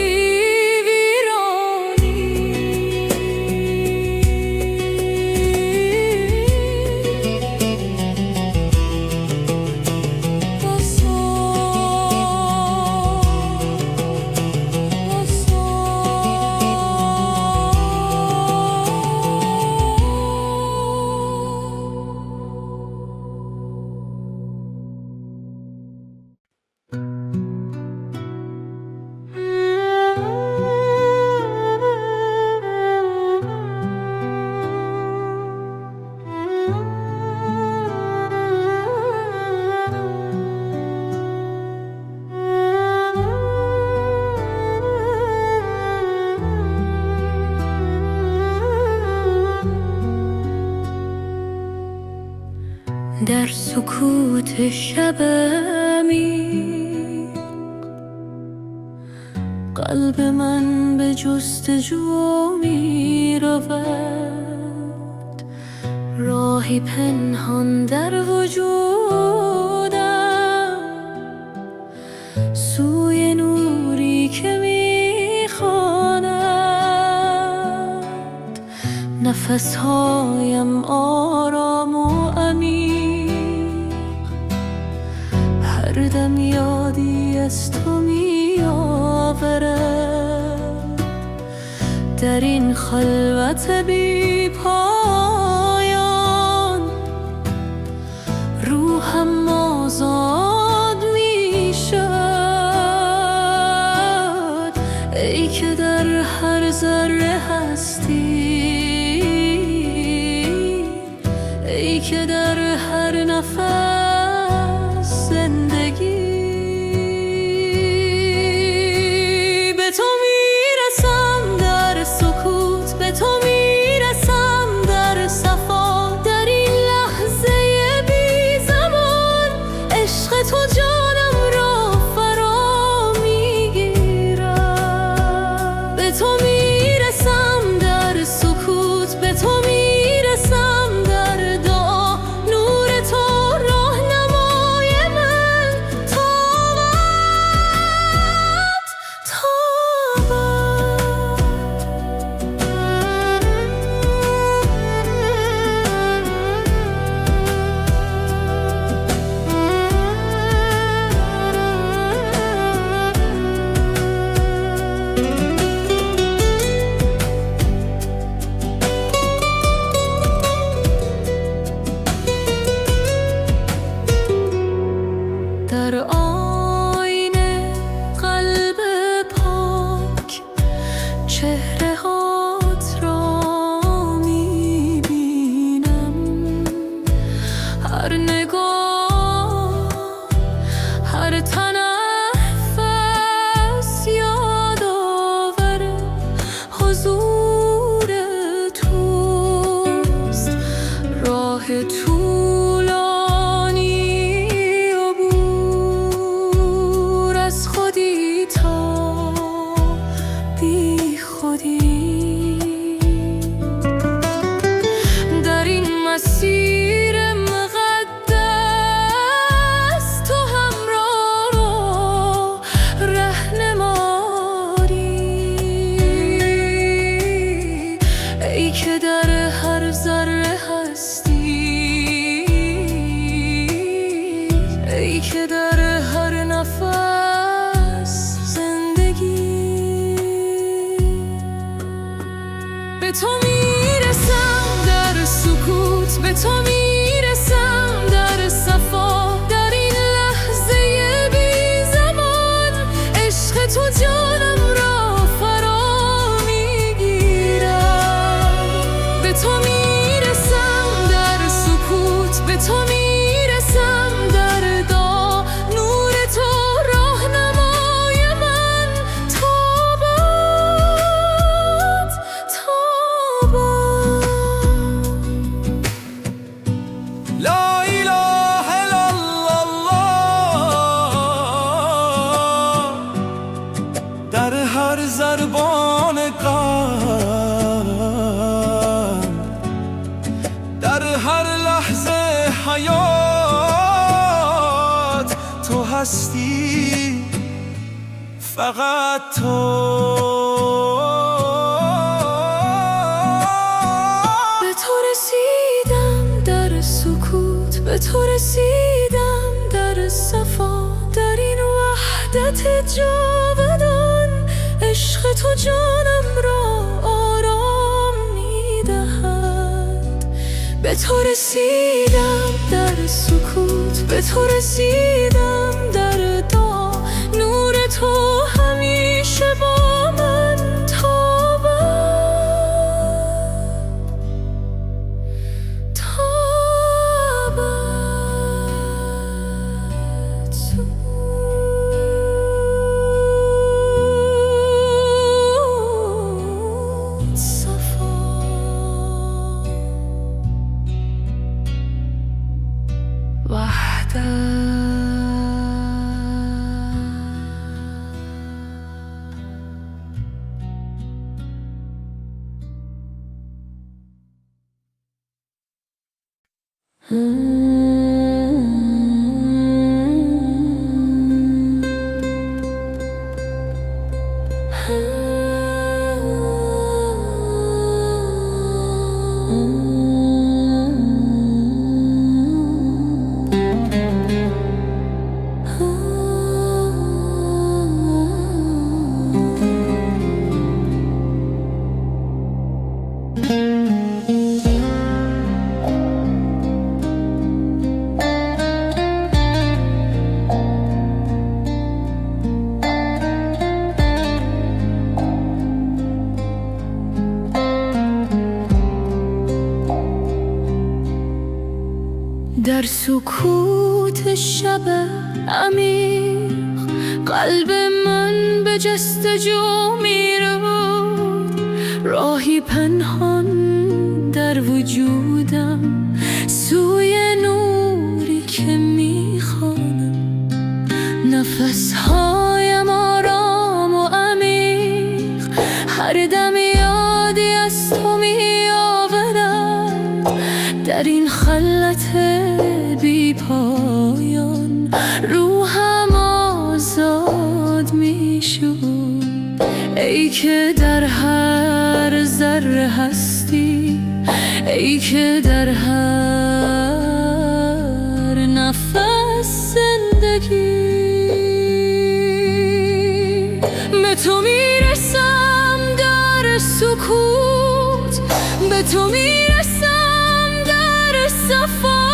در سکوت شب عمیق، قلب من به جستجو می رود. راهی پنهان در وجودم، سوی نوری که می خواند. نفسهایم آرام و عمیق، هر دم یادی از تو می آورد. در این خلوت بی پایان، روحم آزاد می شد. ای که در هر ذره هستی، ای که در هر نفس زندگی. به تو میرسم در سکوت، به تو میرسم در صفا. در این لحظه بی زمان، عشق تو جانم را فرا میگیرد. به تو میرسم در به تو میرسم در صفا، در این لحظه بی زمان عشق تو جانم را فرا میگیرم. به تو میرسم در سکوت، به تو میرسم در دعا، نور تو راهنمای من تابد تابد. لا اله الا الله، در هر ضربان قلب، در هر لحظه حیات تو هستی، فقط تو. به تو رسیدم در سکوت، به تو رسیدم در صفا، در این وحدت جاودان عشق تو جانم را آرام میدهد. به تو رسیدم در سکوت، به تو رسیدم در دعا، نور تو همیشه با من در سکوت شب عمیق قلب من به جستجو میرود، راهی پنهان در وجودم سوی نوری که میخوانم. نفسهایم آرام و عمیق، هر دم یادی از تو میآورد. در این خلوت بی پایان روحم آزاد میشد. ای که در هر ذره هستی، ای که در هر نفس زندگی. به تو میرسم در سکوت، به تو میرسم در صفا،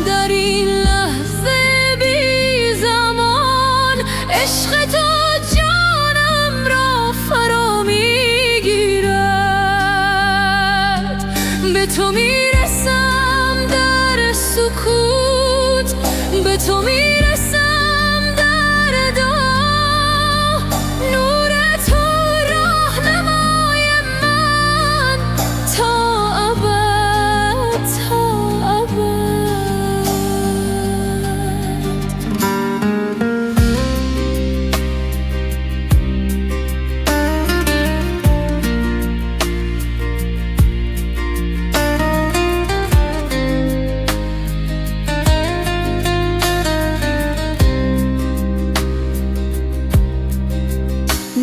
در این لحظه بی زمان عشق تو جانم را فرا میگیرد. به تو میرسم در سکوت، به تو میرسم در دعا، نور تو راهنمای من تا ابد تا ابد.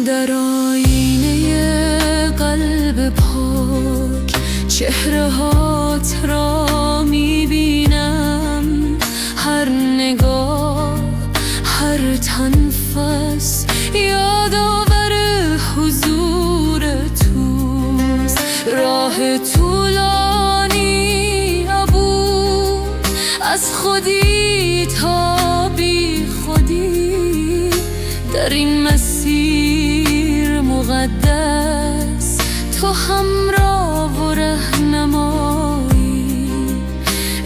در آینه قلب پاک چهره هات را میبینم، هر نگاه هر تنفس یادآور حضور توست. راه طولانی مسیر مقدس تو همراه و رهنمایی،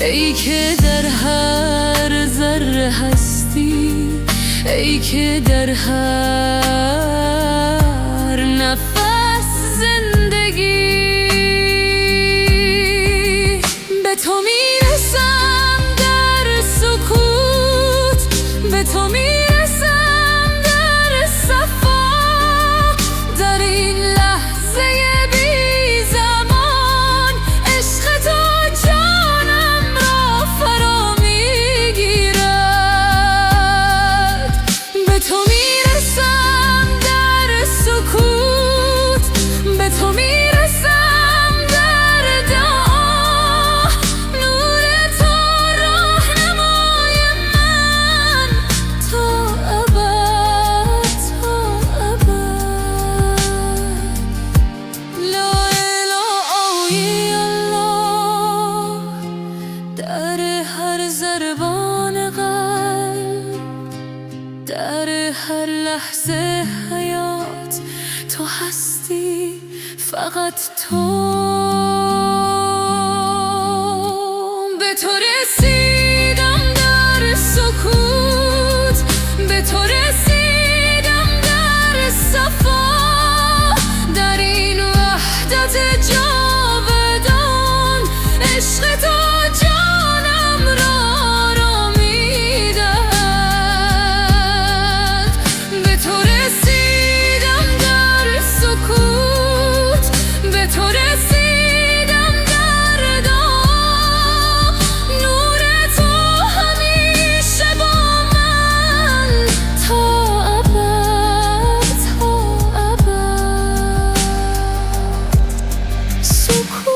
ای که در هر ذره هستی، ای که در هر نفس زندگی. به تو میرسم در سکوت، به تو میرسم در صفا، در این لحظه بی زمان عشق تو جانم را فرا میگیرد. به تو میرسم در سکوت، به تو میرسم در دعا، نور تو راهنمای من تا ابد، تا ابد. لا اله الا الله، در هر ضربان قلب، در هر لحظه حیات تو هستی، فقط تو. به تو رسیدم در سکوت، به تو رسیدم در صفا، در این وحدت جاودان عشق تو جانم را میدهد. به تو رسیدم در سکوت، به تو رسیدم در دعا، نور تو همیشه با من تا ابد، تا ابد. سکوت،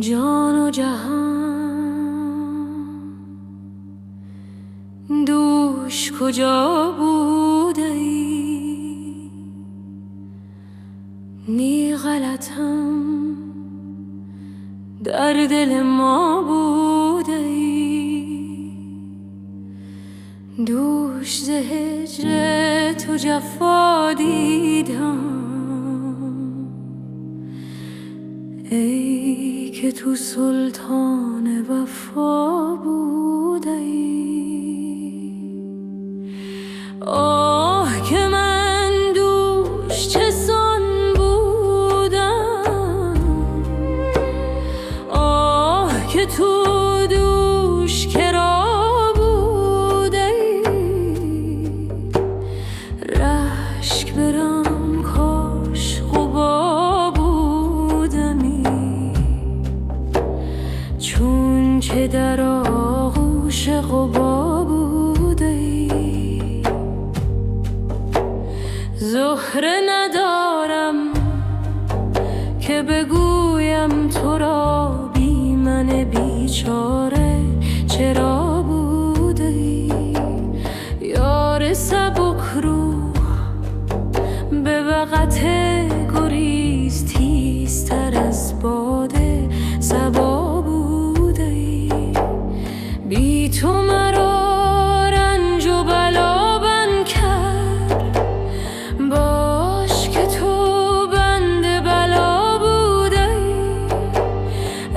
جان و جهان دوش کجا بوده ای؟ نی غلطم در دل ما بوده ای، دوش ز هجر تو جفا دیدم، ای که تو سلطان وفا بوده ای. آه که من دوش چه سان بودم، آه که تو دوش کرا بوده ای. رشک برم کاش غبا بودمی، چون که در آغوش غبا بوده ای. زهره ندارم که بگویم تو را بی من بیچاره چرا بوده ای. یار سبک روح به وقت گریز تیزتر از باد صبا بوده ای. بی تو مرا رنج و بلا بن کرد، باش که تو بند بلا بوده ای.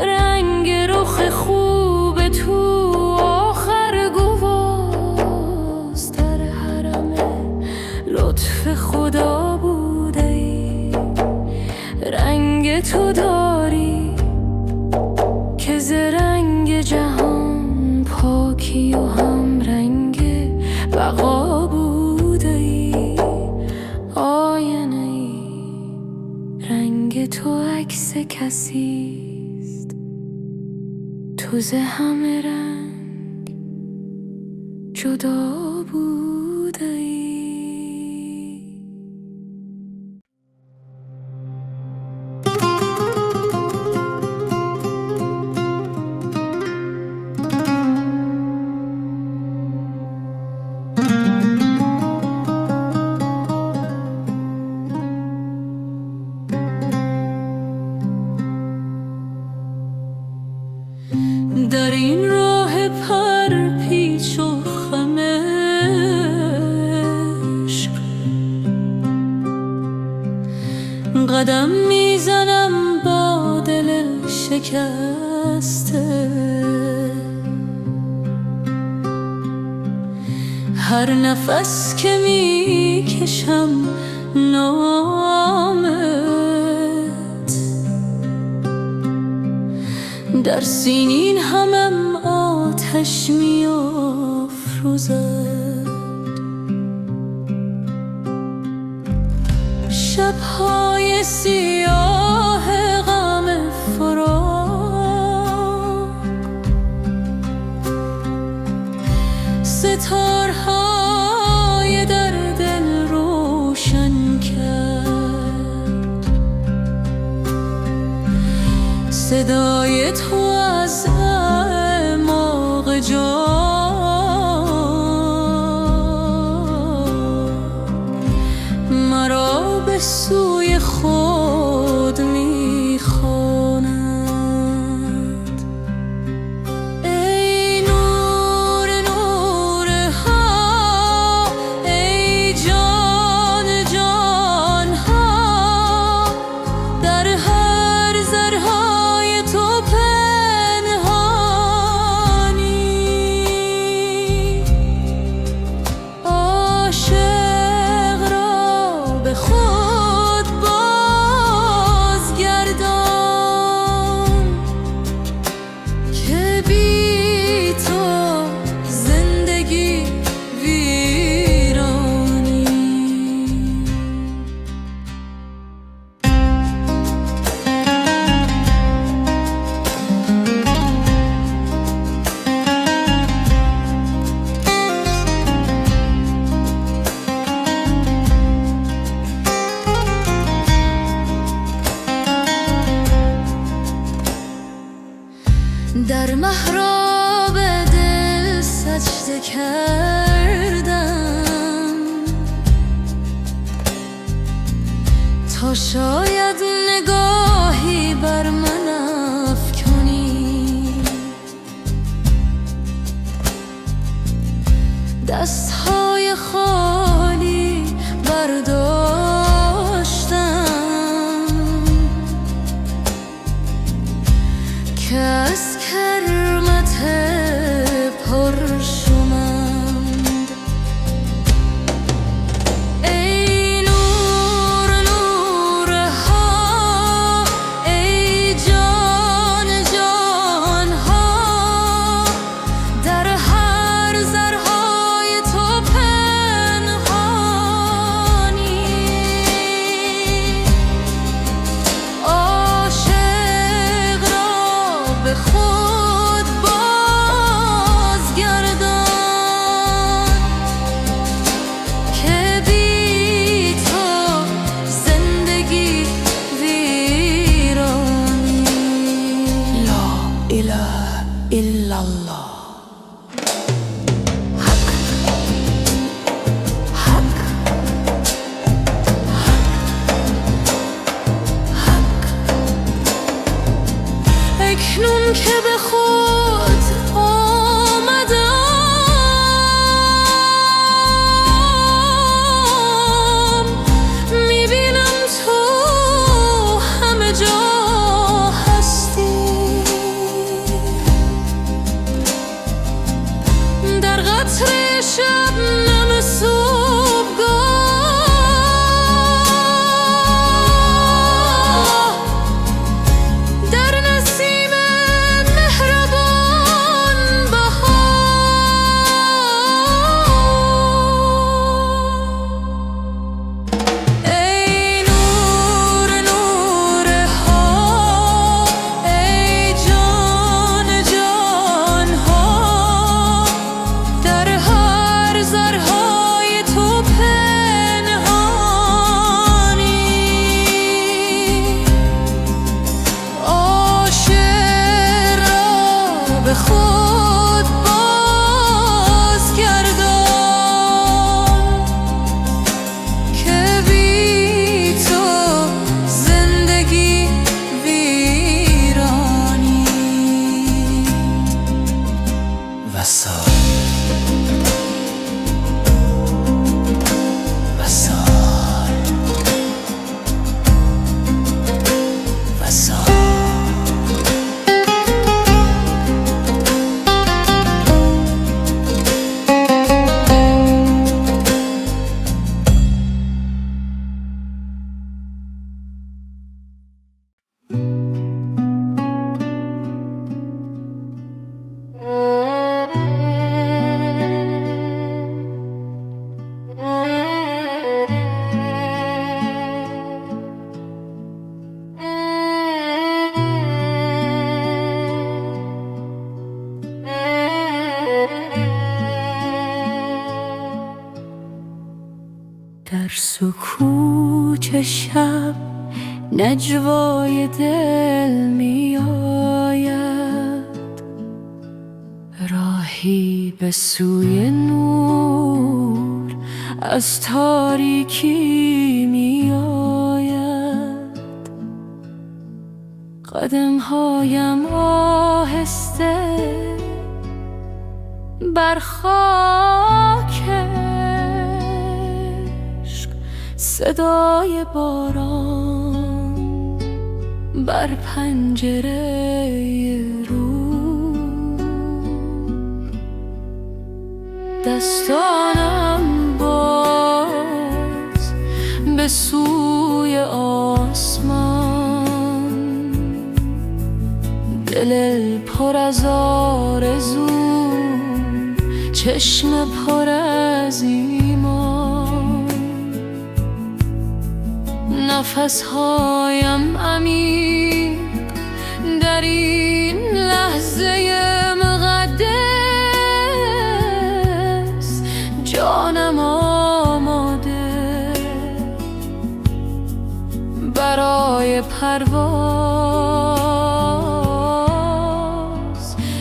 رنگ رخ خوب تو تو داری که زرنگ جهان پاکی و هم رنگ بقا بوده ای. آینه ای رنگ تو عکس کسیست، تو ز همه رنگ جدا بوده ای. در این راه پر پیچ و خم عشق قدم میزنم با دل شکسته. هر نفس که میکشم نامت در سینین همم آتش می‌افروزد. شب‌های سیاه غم فراق ستارهای در دل روشن کرد. صدای تو از اعماق جان مرا به سوی خود می‌خواند. ای نور نورها، ای جان جانها، در هر ذرهای تو پنهانی. عاشق را به خود بازگردان که بی تو زندگی ویرانی. در محراب دل سجده کردم تا شاید نگاهی بر من افکنی. دستهای خالی برداشتم که از کرمت پرشمند. ای نور نورها، ای جان جانها، در هر ذرهای تو پنهانی. عاشق را به خود بازگردان که بی تو زندگی ویرانی. لا اله الا الله. اکنون که به خود آمدم میبینم تو همه جا هستی. سکوت شب نجوای دل می آید، راهی به سوی نور از تاریکی می آید. قدمهایم آهسته بر خاک عشق، صدای باران بر پنجره رو، دستانم باز به سوی آسمان، دل پر از آرزو، چشم پر از ایمان. نفسهایم عمیق در این لحظه مقدس، جانم آماده برای پرواز.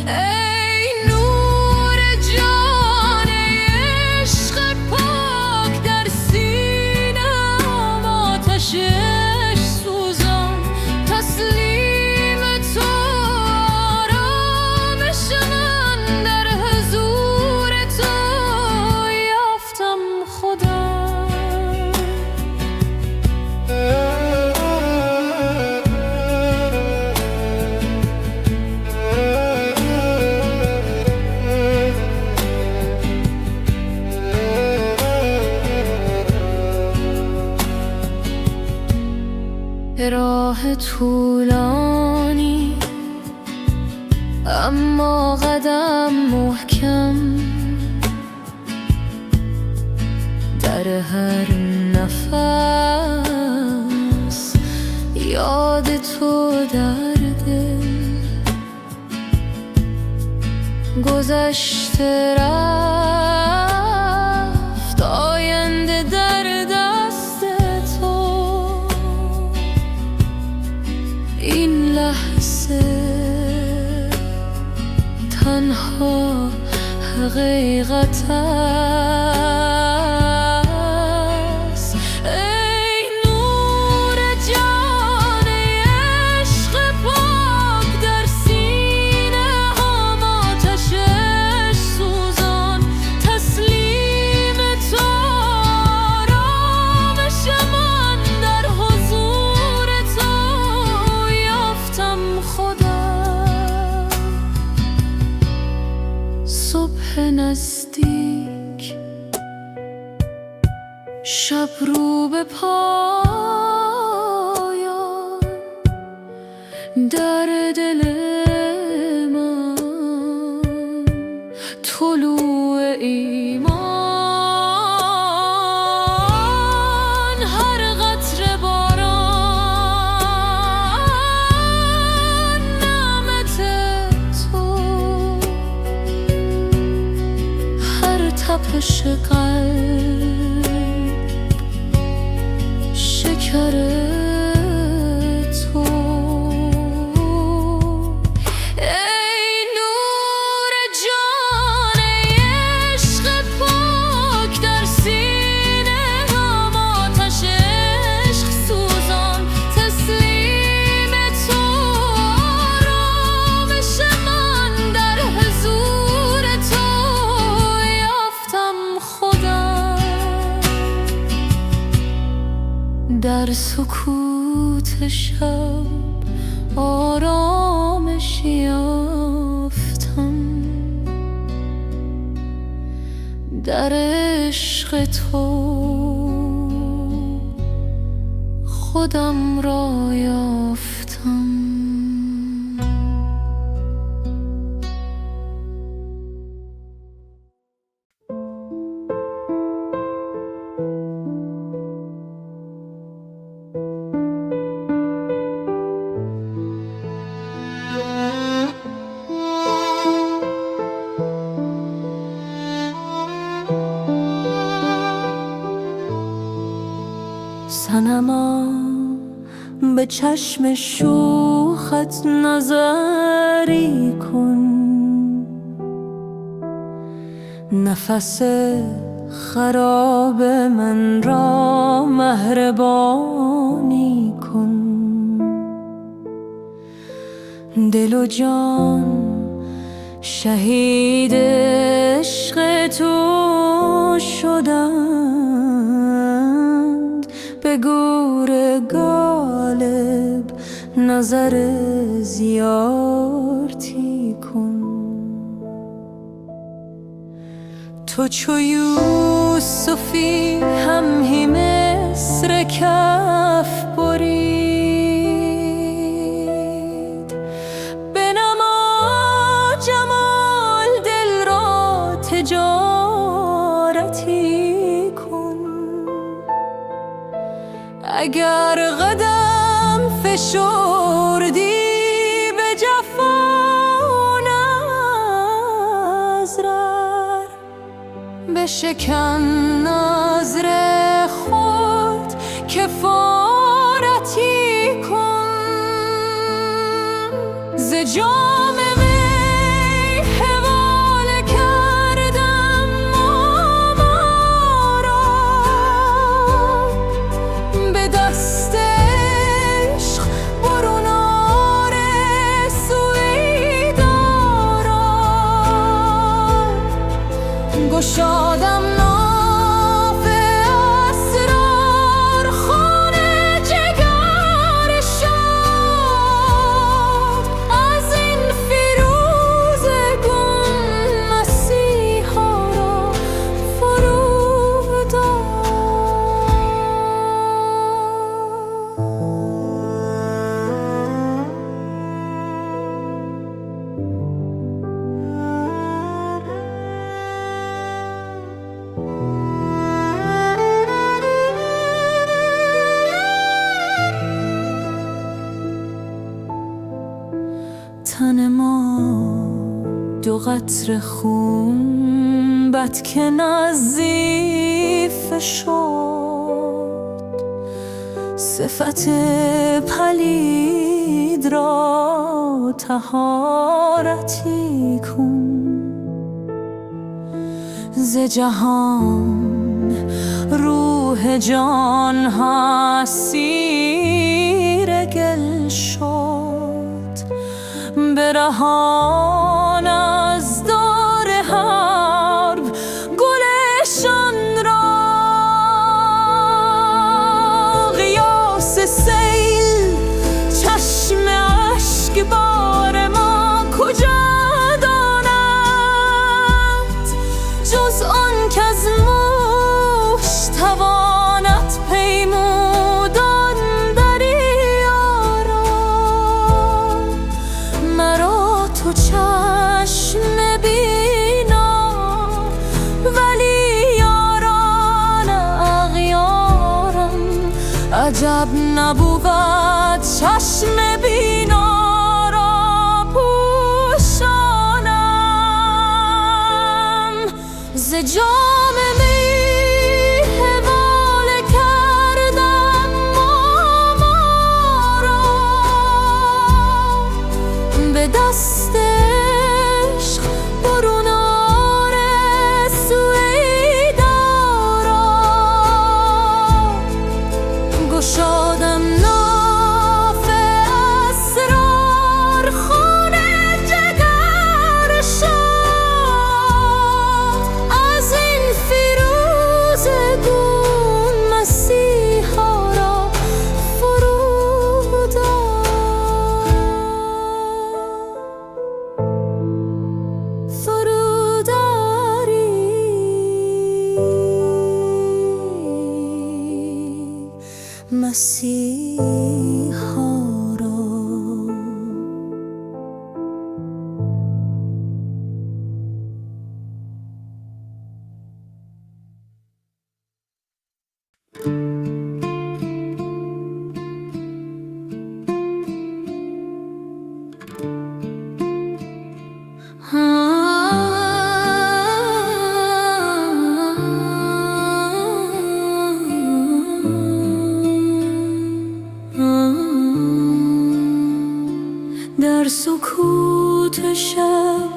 ای نور جان عشق پاک در سینه‌ام، آتشش سوزان تسلیم تو، آرامش من در حضور تو یافتم خدا. راه طولانی اما قدم محکم، در هر نفس یاد تو در دل. گذشته رفت، آینده در دست تو، این لحظه تنها حقیقت است. ای نور جان عشق پاک در سینه‌ام، آتشش سوزان تسلیم تو، آرامش من در حضور تو یافتم خدا. صبح نزدیک، شب رو به پایان، در دل من طلوع ایمان. هر قطره باران نعمت تو، هر تپش قلب شکر تو. ای نور جان عشق پاک در سینه‌ام، آتش عشق سوزان تسلیم تو، آرامش من در حضور تو یافتم خدا. در سکوت شب آرامش یافتم، در عشق تو خودم را یافتم. به چشم شوخت نظری کن، نفس خراب من را مهربانی کن. دل و جان شهید عشق تو شدند، به گور غالب نظر زیارتی کن. تو چو یوسفی همهی مصر کف برید، بنما جمال دل را تجارتی کن. اگر قدم فشردی به جفا نظر، بشکن نظر خود کفارتی کن. ز جام می حواله کردم ما را، به دست عشق برون آرزوی دارم. گشادم ناف اسرار خانه جگر شاد، از این فیروزگون مسیحا را فرود آر. تن ما دو قطره خون بد که نظیف شد، صفت پلید را طهارتی کن. ز جهان روح جان اسیر گل شد، برهان از دار حرب گلشان را. قیاس سیل چشم اشکبار ما کجا داند، جز آن کز موش تواند پیمودن دریا را. مرا تو چشم بینا ولی یاران اغیارم، عجب نبود چشم بینا را پوشانم. ز جام می حواله کردم ما را، به دست عشق برون آرزوی دارم. گشادم ناف اسرار خانه جگر شاد، از این فیروزگون مسیحا را فرود آر. فرود آری مسیحا را. در سکوت شب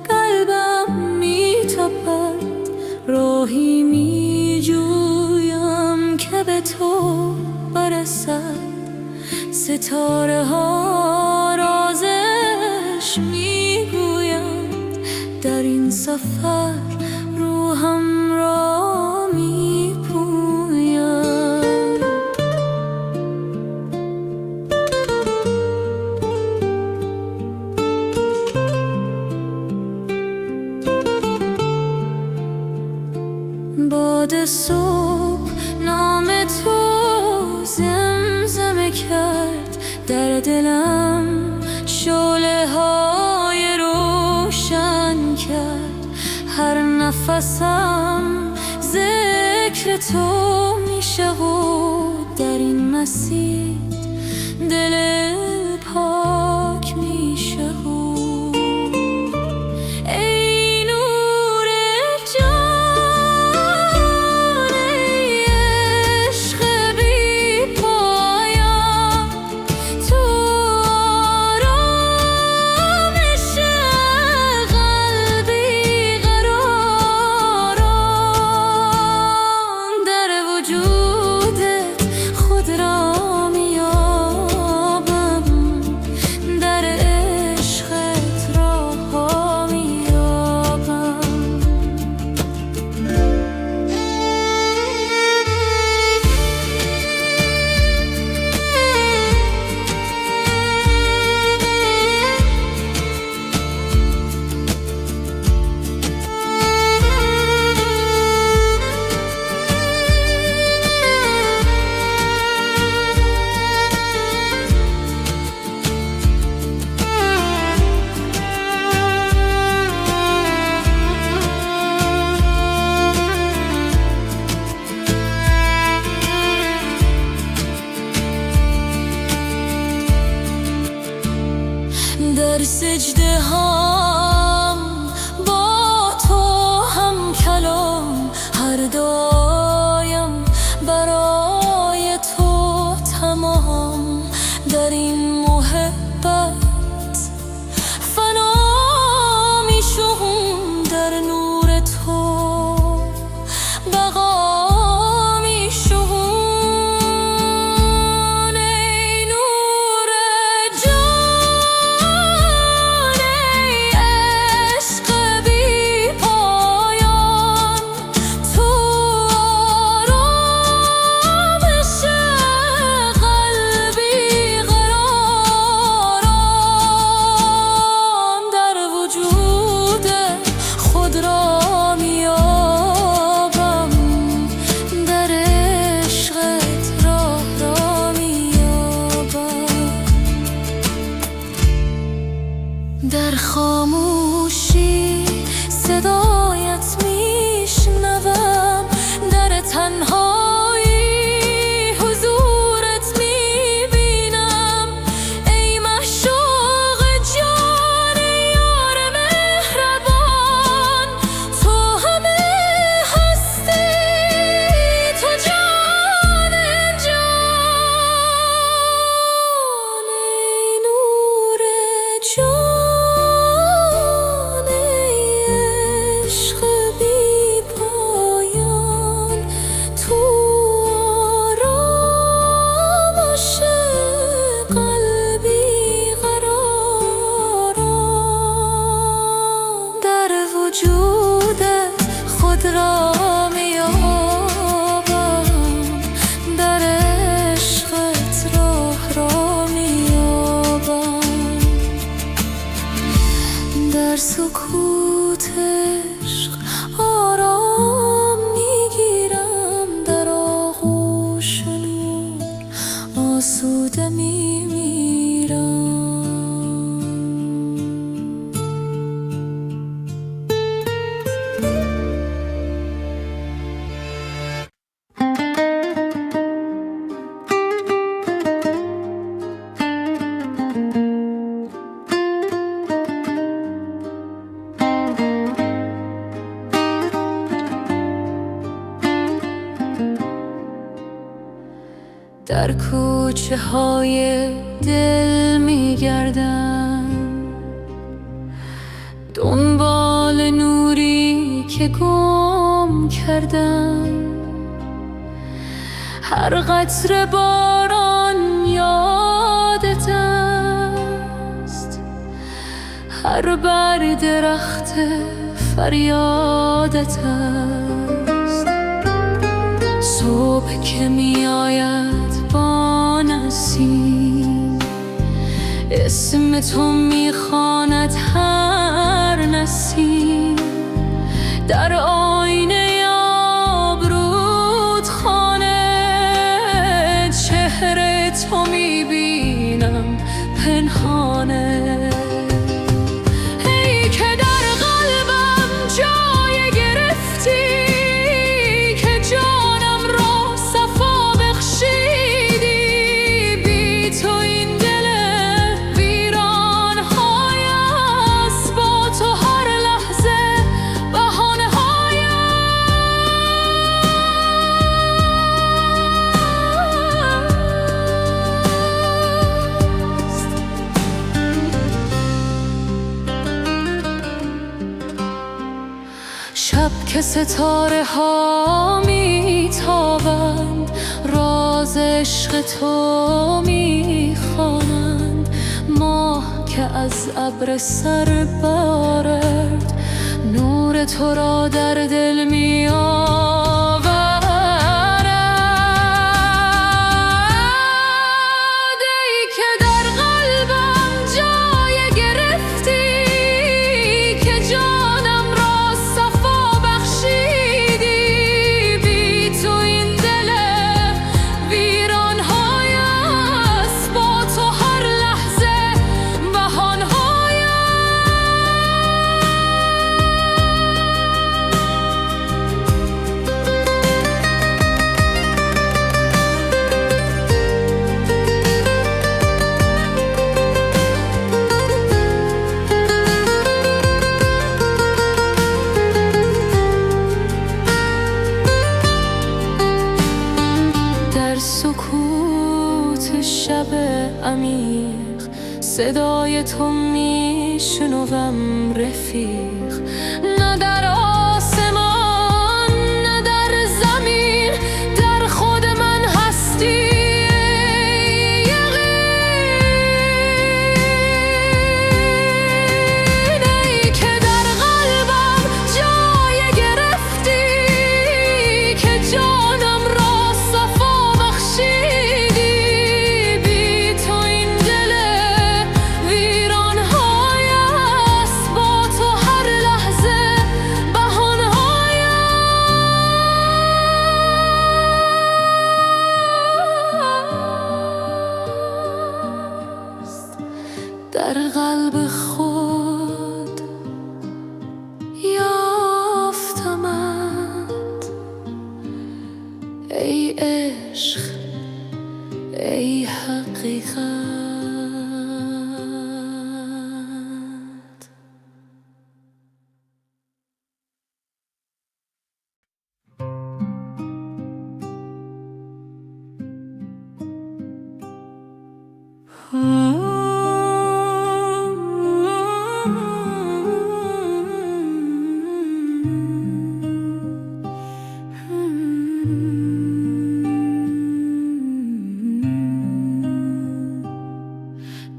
قلبم می تپد، راهی می جویم که به تو برسد. ستاره ها رازش می گویند، در این سفر روحم را می پوید. باد صبح نام تو زمزمه کرد، در دلم شعله های روشن کرد. هر نفسم ذکر تو میشه و در این مسیر دل پاک میشه. ای نور جان، ای عشق بی پایان، تو آرامش قلبی قراران. در وجودت خود را میابم، در عشقت راه‌ها میابم. در سجده هم با تو هم کلام، هر دایم برای تو تمام. در این محبت فنا میشم، در نور تو بقا میشم. ای نور جان، ای عشق بی پایان، تو آرامش قلبی قراران. در وجود خود را میابم، در عشقت راه را میابم. در خاموشی صدایت میشنوم، در تنهایی حضورت میبینم. ای معشوق جان، ای یار مهربان، تو همه هستی، تو جان جان. ای نور جان، ای عشق بی پایان، تو آرامش قلبی قراران. در وجودت خود را میابم، در عشقت راه را میابم. در سکوت عشق آرام میگیرم، در آغوش نور آسوده میمیرم. در کوچه های دل میگردم، دنبال نوری که گم کردم. هر قطره باران یادت است، هر برگ درخت فریادت است. صبح که می آید با نسیم، اسم تو می خواند هر نسیم. در آینه آبرود خانه، چهره تو می بینم پنهانه. ای که در قلبم جای گرفتی، که جانم را صفا بخشیدی. بی تو این دل ویران های است، با تو هر لحظه بهانه های است. شب که ستاره ها می تابند، راز عشق تو می خوانند. ماه که از ابر سر بارد، نور تو را در دل می آورد. ای که در قلبم جای گرفتی، که جانم را صفا بخشیدی. بی تو این دل ویران های است، با تو هر لحظه بهان های در سکوت شب عمیق، صدای تو می شنوم رفیق. نه در آسمان نه در زمین، در خود من هستی یقین. ای که در قلبم جای گرفتی، که جانم را صفا بخشیدی. بی تو این دل ویران های است، با تو هر لحظه بهانه های است. در قلب خود یافتمت، ای عشق ای حقیقت.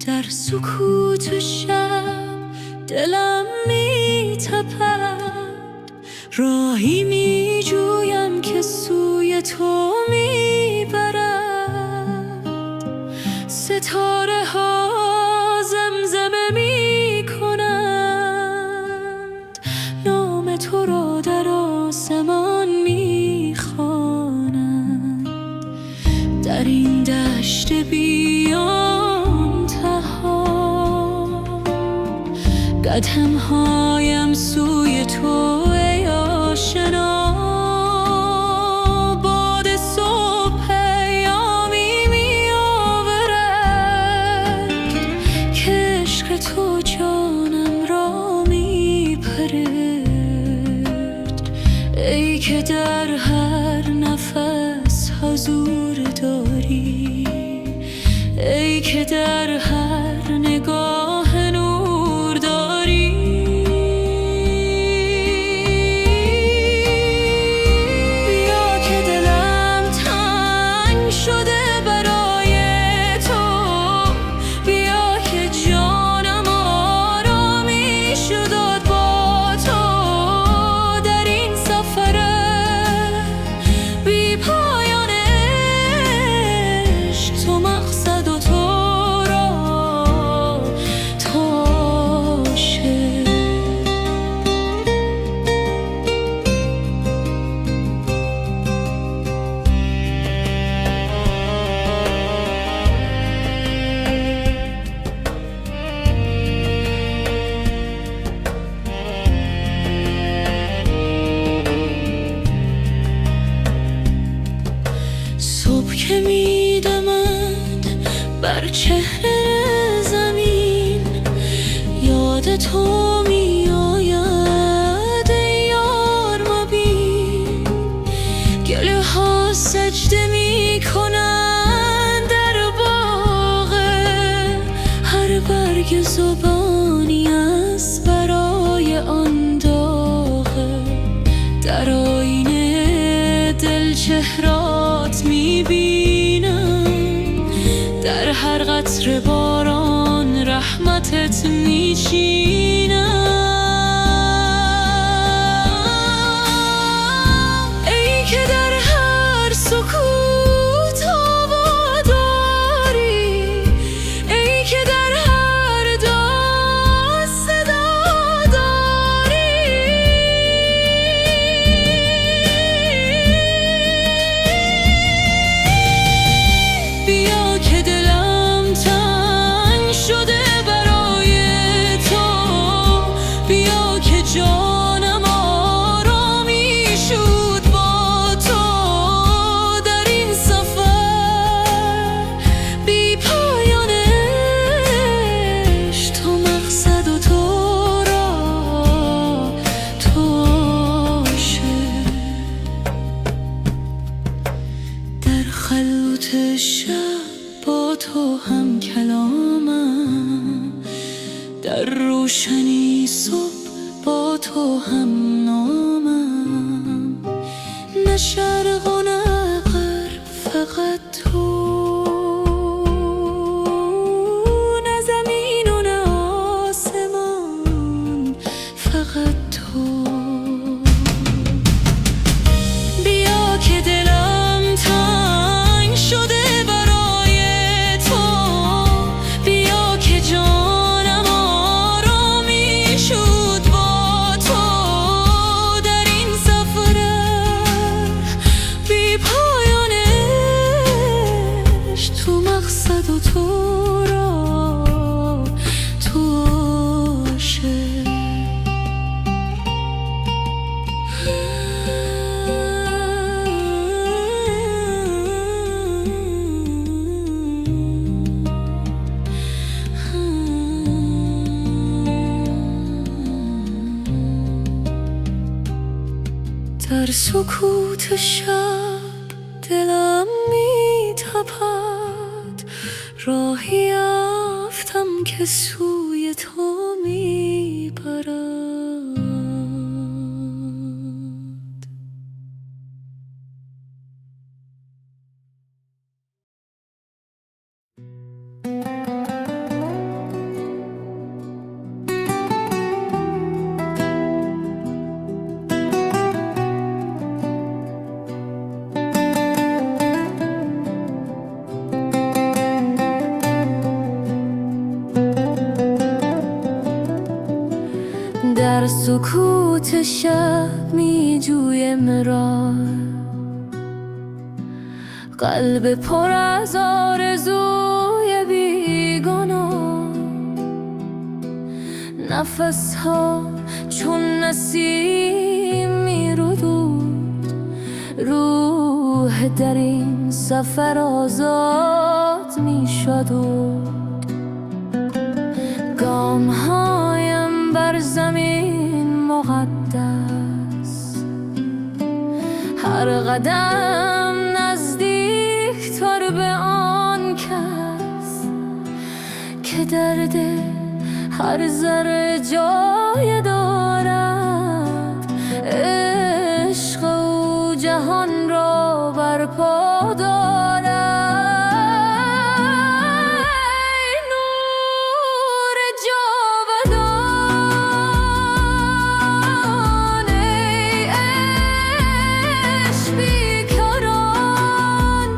در سکوت شب دلم می تپد، راهی می جویم که سوی تو می برد. ستاره ها زمزمه می کنند، نام تو را در آسمان می خوانند. در این دشت بیان تها، قدم هایم سوی تو ای آشنا. باد صبح پیامی می آورد، که عشق تو جانم را می پرد. ای که در هر نفس حضور داری، ای که در هر نگاه نور داری. چهره زمین یاد تو می آید ای یار مبین. گله ها سجده می کنند در باغ، هر برگ زبانی است برای آن داغه. در آینه دل چهرات می بینم، در هر قطره باران رحمتت می چینم. ای که در هر سکوت آوا داری، ای که در هر داد صدا داری. بیا که دلم تنگ شده برای تو، بیا که جانم آرامی شد با تو. در این سفر بی پایان عشق، تو مقصد و تو را تو عاشق. در خلوت شب با تو هم کلامم، در روشنی صبح با تو هم نامم. نه شرق و نه غرب، فقط تو، نه زمین و نه آسمان، فقط تو. بیا که دلم تنگ شده برای تو، بیا که جانم آرامی شد با تو. در این سفر بی پایان عشق، تو مقصد و تو را تو عاشق. در سکوت شب دلم می تپد، راهی یافتم که سوی تو می برد. در سکوت شب می جویم راه، قلب پر از آرزوی بیگناه. نفس ها چون نسیم می رود، روح در این سفر آزاد می شد. گام هایم بر زمین مقدس، هر قدم نزدیک تر به آن کس که درد هر ذره جای دارد. عشق او جهان را برپا دارد. ای نور جاودان، ای عشق بیکران،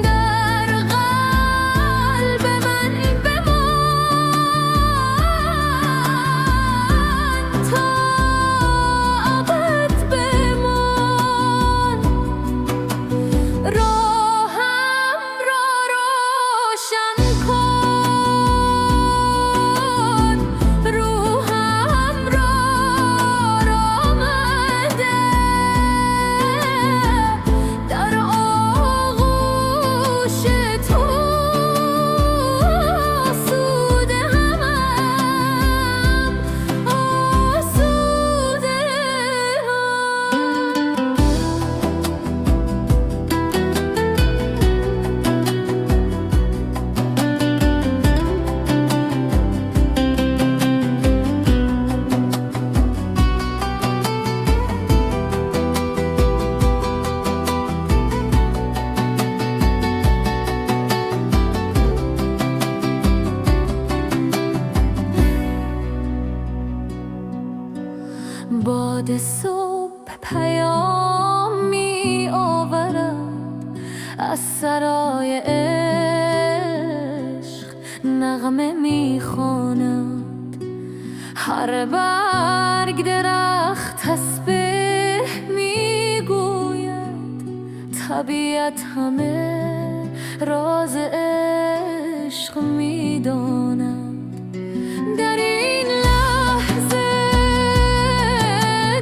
در قلب من بمان. باد صبح پیام می آورد، از سرای عشق نغمه می خواند. هر برگ درخت تسبیح می گوید، طبیعت همه راز عشق می داند. در این لحظه،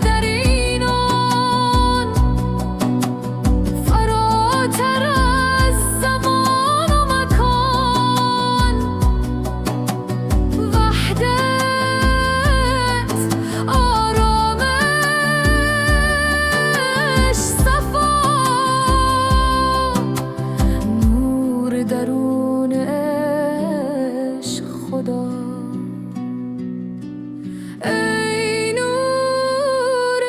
در این آن، فراتر از زمان و مکان، وحدت، آرامش، صفا، نور درون عشق خدا. ای نور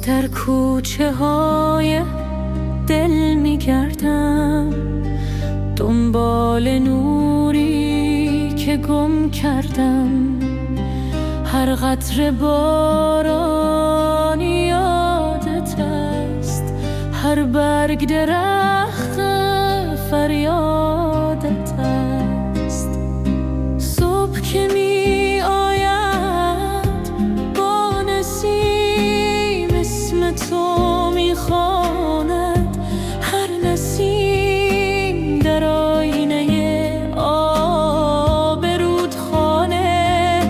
در کوچه های دل می گردم، دنبال نوری که گم کردم. هر قطره بارانی یادت است، هر برگ درخت فریادت است. صبح که می آید با نسیم اسم تو می خواند، هر نسیم در آینه آب رودخانه.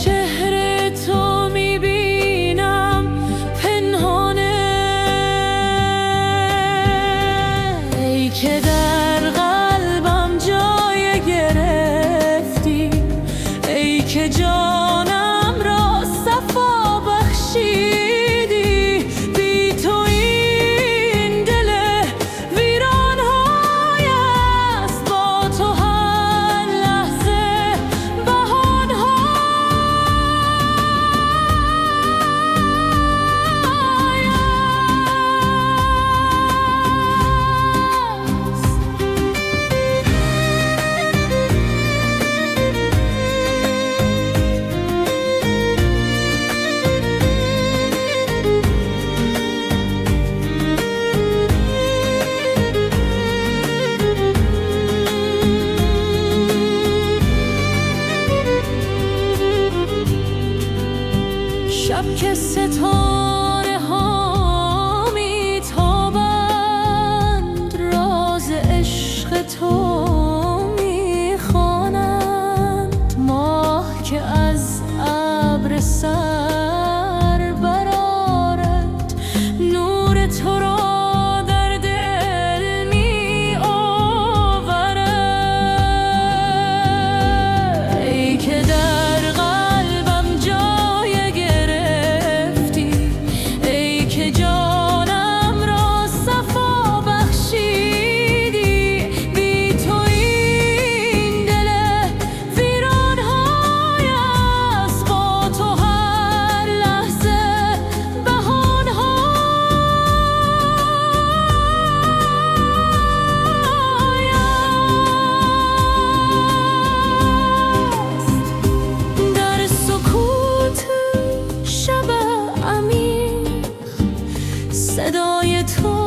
چهره تو می بینم پنهانه، ای که در قلبم جای گرفتی، ای که جانم را صفا بخشیدی. بی تو این دل ویران‌های است، با تو هر لحظه بهانه‌های است. شب که ستاره ها می تابند، راز عشق تو می خوانند. ماه که از ابر سر برآرد، نور تو را در دل می آورد. ای که در قلبم جای گرفتی، ای که جانم را صفا بخشیدی. بی تو این دل ویران‌های است، با تو هر لحظه بهانه‌های است. در سکوت شب عمیق صدای تو